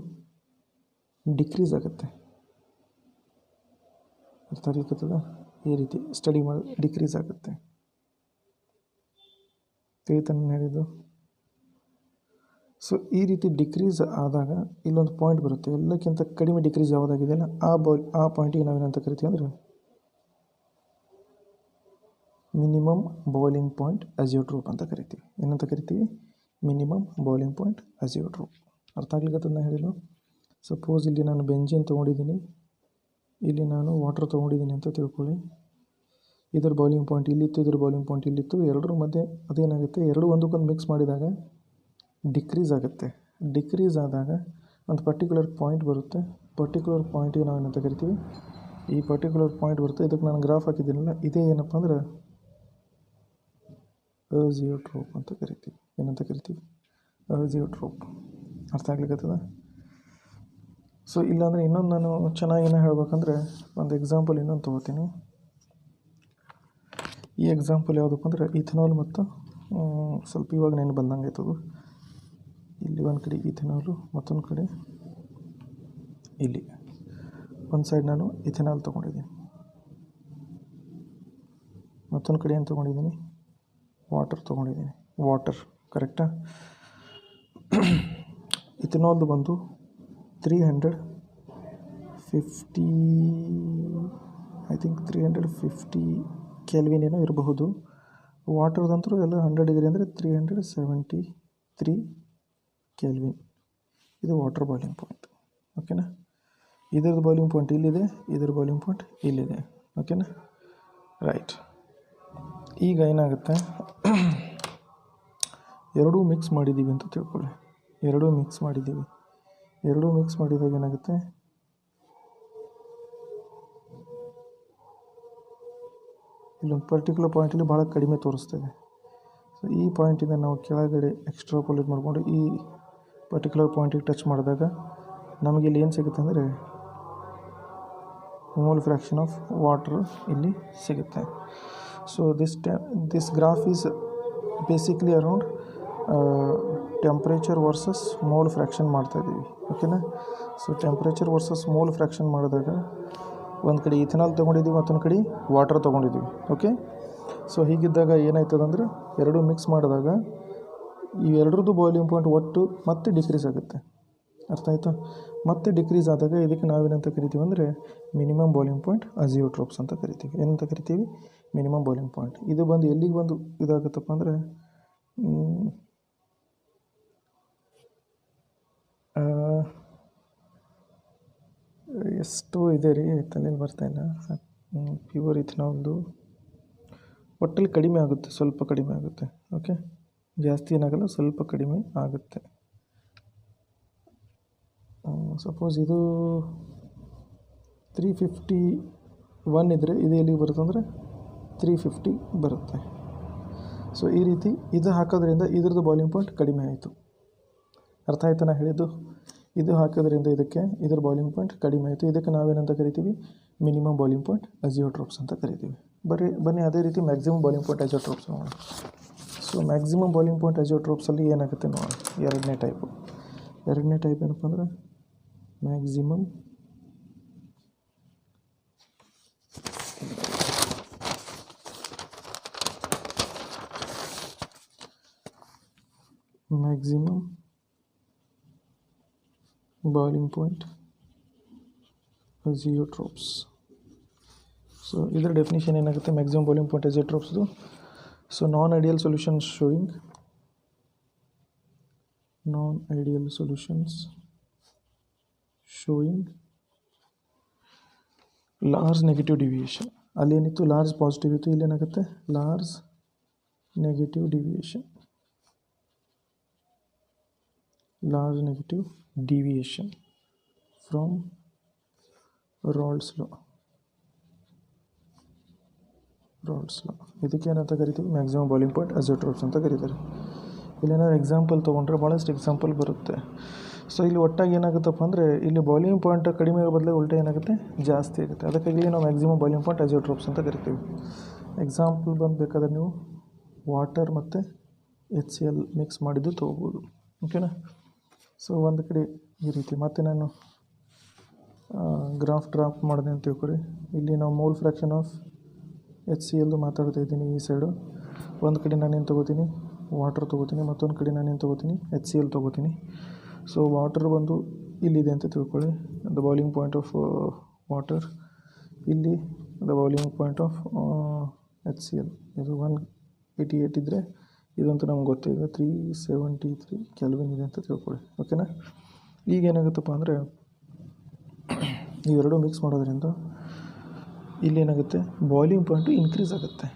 ಡಿಕ್ರೀಸ್ ಆಗುತ್ತೆ. ಅರ್ಥ ಆಗ್ಲಿಕ್ಕತ್ತದ? ಈ ರೀತಿ ಸ್ಟಡಿ ಮಾಡಿ ಡಿಕ್ರೀಸ್ ಆಗುತ್ತೆ. ತಿಳಿತಾನೆ ಹೇಳಿದ್ದು? ಸೊ ಈ ರೀತಿ ಡಿಕ್ರೀಸ್ ಆದಾಗ ಇಲ್ಲೊಂದು ಪಾಯಿಂಟ್ ಬರುತ್ತೆ, ಎಲ್ಲಕ್ಕಿಂತ ಕಡಿಮೆ ಡಿಕ್ರೀಸ್ ಯಾವುದಾಗಿದೆಯಲ್ಲ ಆ ಪಾಯಿಂಟಿಗೆ ನಾವೇನಂತ ಕರಿತೀವಿ ಅಂದರೆ ಮಿನಿಮಮ್ ಬಾಯ್ಲಿಂಗ್ ಪಾಯಿಂಟ್ ಅಜಿಯೋಟ್ರೋಪ್ ಅಂತ ಕರಿತೀವಿ. ಏನಂತ ಕರಿತೀವಿ? Minimum boiling point azeotrope. ಅರ್ಥ ಆಗ್ಲಿಕ್ಕತ್ತದನ್ನ ಹೇಳಿಲ್ಲ? ಸಪೋಸ್ ಇಲ್ಲಿ ನಾನು ಬೆಂಜಿನ್ ತೊಗೊಂಡಿದ್ದೀನಿ, ಇಲ್ಲಿ ನಾನು ವಾಟರ್ ತೊಗೊಂಡಿದ್ದೀನಿ ಅಂತ ತಿಳ್ಕೊಳ್ಳಿ. ಇದರ ಬಾಯ್ಲಿಂಗ್ ಪಾಯಿಂಟ್ ಇಲ್ಲಿತ್ತು, ಇದರ ಬಾಯ್ಲಿಂಗ್ ಪಾಯಿಂಟ್ ಇಲ್ಲಿತ್ತು. ಎರಡರ ಮಧ್ಯೆ ಅದೇನಾಗುತ್ತೆ, ಎರಡು ಒಂದಕ್ಕೊಂದು ಮಿಕ್ಸ್ ಮಾಡಿದಾಗ ಡಿಕ್ರೀಸ್ ಆಗುತ್ತೆ. ಡಿಕ್ರೀಸ್ ಆದಾಗ ಒಂದು ಪರ್ಟಿಕ್ಯುಲರ್ ಪಾಯಿಂಟ್ ಬರುತ್ತೆ. ಪರ್ಟಿಕ್ಯುಲರ್ ಪಾಯಿಂಟಿಗೆ ನಾವು ಏನಂತ ಕರಿತೀವಿ? ಈ ಪರ್ಟಿಕ್ಯುಲರ್ ಪಾಯಿಂಟ್ ಬರುತ್ತೆ. ಇದಕ್ಕೆ ನಾನು ಗ್ರಾಫ್ ಹಾಕಿದ್ದೀನಲ್ಲ, ಇದೇ ಏನಪ್ಪ ಅಂದ್ರೆ ಅಜಿಯೋಟ್ರೋಪ್ ಅಂತ ಕರಿತೀವಿ. ಏನಂತ ಕರಿತೀವಿ? ಅಜಿಯೋಟ್ರೋಪ್. ಅರ್ಥ ಆಗ್ಲಿಕ್ಕತ್ತದ? ಸೊ ಇಲ್ಲಾಂದರೆ ಇನ್ನೊಂದು ನಾನು ಚೆನ್ನಾಗಿ ಏನೋ ಹೇಳ್ಬೇಕಂದ್ರೆ ಒಂದು ಎಕ್ಸಾಂಪಲ್ ಇನ್ನೊಂದು ತೊಗೋತೀನಿ. ಈ ಎಕ್ಸಾಂಪಲ್ ಯಾವುದಪ್ಪ ಅಂದರೆ ಇಥನಾಲ್ ಮತ್ತು ಸ್ವಲ್ಪ ಇವಾಗ ನೆನಪು ಬಂದಂಗೆ ಆಯ್ತದು. ಇಲ್ಲಿ ಒಂದು ಕಡೆ ಇಥನಾಲು, ಮತ್ತೊಂದು ಕಡೆ ಇಲ್ಲಿ ಒಂದು ಸೈಡ್ ನಾನು ಇಥನಾಲ್ ತೊಗೊಂಡಿದ್ದೀನಿ, ಮತ್ತೊಂದು ಕಡೆ ಏನು ತೊಗೊಂಡಿದ್ದೀನಿ? ವಾಟರ್ ತೊಗೊಂಡಿದ್ದೀನಿ. ವಾಟರ್ ಕರೆಕ್ಟಾ? ಇಥನಾಲ್ದು ಬಂದು 350 ಕೆಲ್ವಿನ್ ಏನೋ ಇರಬಹುದು. ವಾಟರ್ದಂತರೂ ಎಲ್ಲ 100 ಡಿಗ್ರಿ ಅಂದರೆ 373 ಕೆಲ್ವಿನ್. ಇದು ವಾಟರ್ ಬಾಯ್ಲಿಂಗ್ ಪಾಯಿಂಟ್. ಓಕೆನಾ. ಇದರದ್ದು ಬಾಯ್ಲಿಂಗ್ ಪಾಯಿಂಟ್ ಇಲ್ಲಿದೆ, ಇದರ ಬಾಯ್ಲಿಂಗ್ ಪಾಯಿಂಟ್ ಇಲ್ಲಿದೆ. ಓಕೆನಾ. ರೈಟ್. ಈಗ ಏನಾಗುತ್ತೆ, ಎರಡೂ ಮಿಕ್ಸ್ ಮಾಡಿದ್ದೀವಿ ಅಂತ ತಿಳ್ಕೊಳ್ಳಿ. ಎರಡೂ ಮಿಕ್ಸ್ ಮಾಡಿದಾಗ ಏನಾಗುತ್ತೆ, ಇಲ್ಲೊಂದು ಪರ್ಟಿಕ್ಯುಲರ್ ಪಾಯಿಂಟಲ್ಲಿ ಭಾಳ ಕಡಿಮೆ ತೋರಿಸ್ತದೆ. ಸೊ ಈ ಪಾಯಿಂಟಿಂದ ನಾವು ಕೆಳಗಡೆ ಎಕ್ಸ್ಟ್ರಾಪೋಲೇಟ್ ಮಾಡಿಕೊಂಡು ಈ ಪರ್ಟಿಕ್ಯುಲರ್ ಪಾಯಿಂಟಿಗೆ ಟಚ್ ಮಾಡಿದಾಗ ನಮಗೆ ಇಲ್ಲಿ ಏನು ಸಿಗುತ್ತೆ ಅಂದರೆ ಮೋಲ್ ಫ್ರ್ಯಾಕ್ಷನ್ ಆಫ್ ವಾಟರ್ ಇಲ್ಲಿ ಸಿಗುತ್ತೆ. So this graph is basically around temperature versus mole fraction ಮಾಡ್ತಾಯಿದ್ದೀವಿ. ಓಕೆನಾ. So temperature versus mole fraction ಮಾಡಿದಾಗ ಒಂದು ಕಡೆ ಇಥನಾಲ್ ತೊಗೊಂಡಿದ್ದೀವಿ, ಮತ್ತೊಂದು ಕಡೆ ವಾಟರ್ ತೊಗೊಂಡಿದ್ದೀವಿ. ಓಕೆ. ಸೊ ಹೀಗಿದ್ದಾಗ ಏನಾಯ್ತದಂದ್ರೆ ಎರಡೂ ಮಿಕ್ಸ್ ಮಾಡಿದಾಗ ಈ ಎರಡರದ್ದು ಬಾಯ್ಲಿಂಗ್ ಪಾಯಿಂಟ್ ಒಟ್ಟು ಮತ್ತೆ ಡಿಕ್ರೀಸ್ ಆಗುತ್ತೆ. ಅರ್ಥ ಆಯಿತಾ. ಮತ್ತೆ ಡಿಕ್ರೀಸ್ ಆದಾಗ ಇದಕ್ಕೆ ನಾವೇನಂತ ಕರಿತೀವಿ ಅಂದರೆ ಮಿನಿಮಮ್ ಬಾಯ್ಲಿಂಗ್ ಪಾಯಿಂಟ್ ಅಜಿಯೋಟ್ರೋಪ್ಸ್ ಅಂತ ಕರಿತೀವಿ. ಏನಂತ ಕರಿತೀವಿ? Minimum boiling point. ಇದು ಬಂದು ಎಲ್ಲಿಗೆ ಬಂದು ಇದಾಗುತ್ತಪ್ಪ ಅಂದರೆ ಎಷ್ಟು ಇದೆ ರೀ, ತಲೆಯಲ್ಲಿ ಬರ್ತಾಯಿಲ್ಲ. ಪ್ಯೂರ್ ಇಥನಾಲ್ದು ಒಟ್ಟಲ್ಲಿ ಕಡಿಮೆ ಆಗುತ್ತೆ, ಸ್ವಲ್ಪ ಕಡಿಮೆ ಆಗುತ್ತೆ. ಓಕೆ. ಜಾಸ್ತಿ ಏನಾಗಲ್ಲ, ಸ್ವಲ್ಪ ಕಡಿಮೆ ಆಗುತ್ತೆ. ಸಪೋಸ್ ಇದು 351 ಇದ್ದರೆ ಇದು ಎಲ್ಲಿಗೆ ಬರುತ್ತೆ ಅಂದರೆ 350 ಬರುತ್ತೆ. ಸೊ ಈ ರೀತಿ ಇದು ಹಾಕೋದ್ರಿಂದ ಇದ್ರದ್ದು ಬಾಯ್ಲಿಂಗ್ ಪಾಯಿಂಟ್ ಕಡಿಮೆ ಆಯಿತು. ಅರ್ಥ ಆಯ್ತಾ ನಾ ಹೇಳಿದ್ದು? ಇದು ಹಾಕೋದ್ರಿಂದ ಇದ್ರ ಬಾಯ್ಲಿಂಗ್ ಪಾಯಿಂಟ್ ಕಡಿಮೆ ಆಯಿತು. ಇದಕ್ಕೆ ನಾವೇನಂತ ಕರಿತೀವಿ? ಮಿನಿಮಮ್ ಬಾಯ್ಲಿಂಗ್ ಪಾಯಿಂಟ್ ಅಜಿಯೋಟ್ರೋಪ್ಸ್ ಅಂತ ಕರಿತೀವಿ. ಬನ್ನಿ ಅದೇ ರೀತಿ ಮ್ಯಾಕ್ಸಿಮಮ್ ಬಾಯ್ಲಿಂಗ್ ಪಾಯಿಂಟ್ ಅಜಿಯೋಟ್ರೋಪ್ಸ್ ನೋಡೋಣ. ಸೊ ಮ್ಯಾಕ್ಸಿಮಮ್ ಬಾಯ್ಲಿಂಗ್ ಪಾಯಿಂಟ್ ಅಜಿಯೋಟ್ರೋಪ್ಸಲ್ಲಿ ಏನಾಗುತ್ತೆ ನೋಡೋಣ. ಎರಡನೇ ಟೈಪ್ ಏನಪ್ಪ ಅಂದ್ರೆ maximum boiling point azeotropes. So ಇದರ ಡೆಫಿನಿಷನ್ ಏನಾಗುತ್ತೆ ಮ್ಯಾಕ್ಸಿಮಮ್ ಬಾಯ್ಲಿಂಗ್ ಪಾಯಿಂಟ್ ಅಜಿಯೋಟ್ರೋಪ್ಸ್ದು? So non ideal solutions showing large negative deviation. ಅಲ್ಲೇನಿತ್ತು ಲಾರ್ಜ್ ಪಾಸಿಟಿವ್ ಇತ್ತು, ಇಲ್ಲೇನಾಗುತ್ತೆ large negative deviation from Raoult's law. ಇದಕ್ಕೆ ಏನಂತ ಕರಿತೀವಿ? ಮ್ಯಾಕ್ಸಿಮಮ್ ಬಾಯ್ಲಿಂಗ್ ಪಾಯಿಂಟ್ ಅಜಿಯೋಟ್ರೋಪ್ಸ್ ಅಂತ ಕರೀತಾರೆ. ಇಲ್ಲೇನಾದ್ರು ಎಕ್ಸಾಂಪಲ್ ತೊಗೊಂಡ್ರೆ ಭಾಳಷ್ಟು ಎಕ್ಸಾಂಪಲ್ ಬರುತ್ತೆ. ಸೊ ಇಲ್ಲಿ ಒಟ್ಟಾಗಿ ಏನಾಗುತ್ತಪ್ಪ ಅಂದರೆ ಇಲ್ಲಿ ಬಾಯ್ಲಿಂಗ್ ಪಾಯಿಂಟ್ ಕಡಿಮೆ ಇರೋ ಬದಲು ಉಲ್ಟಾ ಏನಾಗುತ್ತೆ ಜಾಸ್ತಿ ಆಗುತ್ತೆ. ಅದಕ್ಕಾಗಿ ನಾವು ಮ್ಯಾಕ್ಸಿಮಮ್ ಬಾಯ್ಲಿಂಗ್ ಪಾಯಿಂಟ್ ಅಜಿಯೋಟ್ರೋಪ್ಸ್ ಅಂತ ಕರಿತೀವಿ. ಎಕ್ಸಾಂಪಲ್ ಬಂದು ಬೇಕಾದ್ರೆ ನೀವು ವಾಟರ್ ಮತ್ತು HCl ಮಿಕ್ಸ್ ಮಾಡಿದ್ದು ತೊಗೋಬೋದು. ಓಕೆನಾ. ಸೊ ಒಂದು ಕಡೆ ಈ ರೀತಿ ಮತ್ತೆ ನಾನು ಗ್ರಾಫ್ ಡ್ರಾಪ್ ಮಾಡಿದೆ ಅಂತ ತಿಳ್ಕೊರಿ. ಇಲ್ಲಿ ನಾವು ಮೋಲ್ ಫ್ರ್ಯಾಕ್ಷನ್ ಆಫ್ HCl ಮಾತಾಡ್ತಾ ಇದ್ದೀನಿ. ಈ ಸೈಡು ಒಂದು ಕಡೆ ನಾನೇನು ತೊಗೋತೀನಿ? ವಾಟರ್ ತೊಗೋತೀನಿ. ಮತ್ತೊಂದು ಕಡೆ ನಾನೇನು ತೊಗೋತೀನಿ? HCl ತೊಗೋತೀನಿ. ಸೊ ವಾಟರ್ ಬಂದು ಇಲ್ಲಿದೆ ಅಂತ ತಿಳ್ಕೊಳ್ಳಿ, the boiling point of water. ಇಲ್ಲಿ the boiling point of HCl ಇದು 188 ಇದ್ದರೆ ಇದಂತೂ ನಮ್ಗೆ ಗೊತ್ತಿದೆ 373 ಕೆಲ್ವಿನ್ ಇದೆ ಅಂತ ತಿಳ್ಕೊಳ್ಳಿ. ಓಕೆನಾ. ಈಗ ಏನಾಗುತ್ತಪ್ಪ ಅಂದರೆ ಇವೆರಡು ಮಿಕ್ಸ್ ಮಾಡೋದ್ರಿಂದ ಇಲ್ಲೇನಾಗುತ್ತೆ ಬಾಯ್ಲಿಂಗ್ ಪಾಯಿಂಟು ಇನ್ಕ್ರೀಸ್ ಆಗುತ್ತೆ.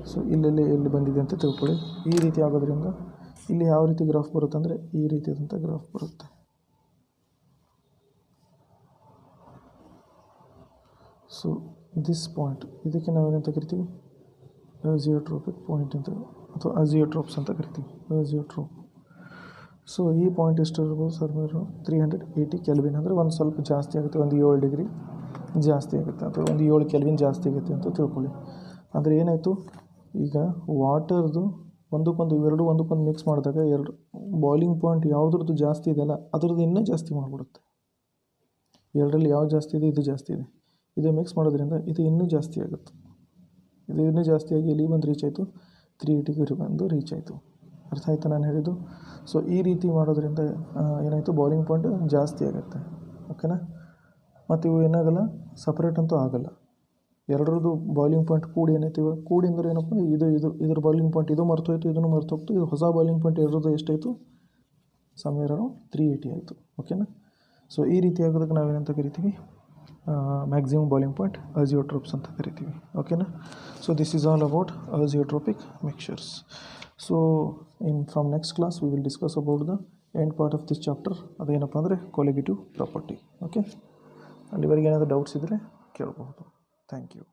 ಸೊ ಎಲ್ಲಿ ಬಂದಿದೆ ಅಂತ ತಿಳ್ಕೊಳ್ಳಿ. ಈ ರೀತಿ ಆಗೋದ್ರಿಂದ ಇಲ್ಲಿ ಯಾವ ರೀತಿ ಗ್ರಾಫ್ ಬರುತ್ತೆ ಅಂದರೆ ಈ ರೀತಿಯಾದಂಥ ಗ್ರಾಫ್ ಬರುತ್ತೆ. ಸೊ ದಿಸ್ ಪಾಯಿಂಟ್ ಇದಕ್ಕೆ ನಾವೇನಂತ ಕರಿತೀವಿ? ಅಜಿಯೋಟ್ರೋಪಿಕ್ ಪಾಯಿಂಟ್ ಅಂತ ಅಥವಾ ಅಜಿಯೋಟ್ರೋಪ್ಸ್ ಅಂತ ಕರಿತೀವಿ. ಅಜಿಯೋಟ್ರೋಪ್. ಸೊ ಈ ಪಾಯಿಂಟ್ ಎಷ್ಟು ಇರ್ಬೋದು ಸರ್? 380 ಕೆಲ್ವಿನ್ ಅಂದರೆ ಒಂದು ಸ್ವಲ್ಪ ಜಾಸ್ತಿ ಆಗುತ್ತೆ, ಒಂದು 7 ಡಿಗ್ರಿ ಜಾಸ್ತಿ ಆಗುತ್ತೆ ಅಥವಾ ಒಂದು 7 ಕೆಲ್ವಿನ್ ಜಾಸ್ತಿ ಆಗುತ್ತೆ ಅಂತ ತಿಳ್ಕೊಳ್ಳಿ. ಅಂದರೆ ಏನಾಯಿತು, ಈಗ ವಾಟರ್ದು ಇವೆರಡು ಒಂದಕ್ಕೊಂದು ಮಿಕ್ಸ್ ಮಾಡಿದಾಗ ಎರಡು ಬಾಯ್ಲಿಂಗ್ ಪಾಯಿಂಟ್ ಯಾವುದ್ರದ್ದು ಜಾಸ್ತಿ ಇದೆಯಲ್ಲ ಅದರದ್ದು ಇನ್ನೂ ಜಾಸ್ತಿ ಮಾಡಿಬಿಡುತ್ತೆ. ಎರಡರಲ್ಲಿ ಯಾವ್ದು ಜಾಸ್ತಿ ಇದೆ? ಇದು ಜಾಸ್ತಿ ಇದೆ. ಇದು ಮಿಕ್ಸ್ ಮಾಡೋದ್ರಿಂದ ಇದು ಇನ್ನೂ ಜಾಸ್ತಿ ಆಗುತ್ತೆ. ಇದು ಇನ್ನೂ ಜಾಸ್ತಿಯಾಗಿ ಎಲ್ಲಿ ಬಂದು ರೀಚ್ ಆಯಿತು? 380 ಬಂದು ರೀಚ್ ಆಯಿತು. ಅರ್ಥ ಆಯ್ತಾ ನಾನು ಹೇಳಿದ್ದು? ಸೊ ಈ ರೀತಿ ಮಾಡೋದ್ರಿಂದ ಏನಾಯಿತು ಬಾಯ್ಲಿಂಗ್ ಪಾಯಿಂಟ್ ಜಾಸ್ತಿ ಆಗುತ್ತೆ. ಓಕೆನಾ. ಮತ್ತು ಇವು ಏನಾಗಲ್ಲ ಸಪ್ರೇಟ್ ಅಂತೂ ಆಗಲ್ಲ. ಎರಡರದ್ದು ಬಾಯ್ಲಿಂಗ್ ಪಾಯಿಂಟ್ ಕೂಡಿ ಏನೈತಿವ ಕೂಡಿ ಅಂದ್ರೆ ಏನಪ್ಪ ಇದ್ರ ಬಾಯ್ಲಿಂಗ್ ಪಾಯಿಂಟ್ ಇದು ಮರ್ತೋಯ್ತು, ಇದನ್ನು ಮರ್ತೋಗ್ತು. ಇದು ಹೊಸ ಬಾಯ್ಲಿಂಗ್ ಪಾಯಿಂಟ್ ಎರಡರದ್ದು ಎಷ್ಟಾಯಿತು? ಸಮವೇರ್ ಅರೌಂಡ್ 380 ಆಯಿತು. ಓಕೆನಾ. ಸೊ ಈ ರೀತಿ ಆಗೋದಕ್ಕೆ ನಾವೇನಂತ ಕರಿತೀವಿ? ಮ್ಯಾಕ್ಸಿಮಮ್ ಬಾಯ್ಲಿಂಗ್ ಪಾಯಿಂಟ್ ಅಜಿಯೋಟ್ರೋಪ್ಸ್ ಅಂತ ಕರಿತೀವಿ. ಓಕೆನಾ. So this is all about azeotropic mixtures. So from next class we will discuss about the end part of this chapter. ಅದೇನಪ್ಪ ಅಂದರೆ ಕೊಲಿಗೇಟಿವ್ ಪ್ರಾಪರ್ಟಿ. ಓಕೆ. ಅಲ್ಲಿವರೆಗೆ ಏನಾದರೂ ಡೌಟ್ಸ್ ಇದ್ದರೆ ಕೇಳಬಹುದು. Thank you.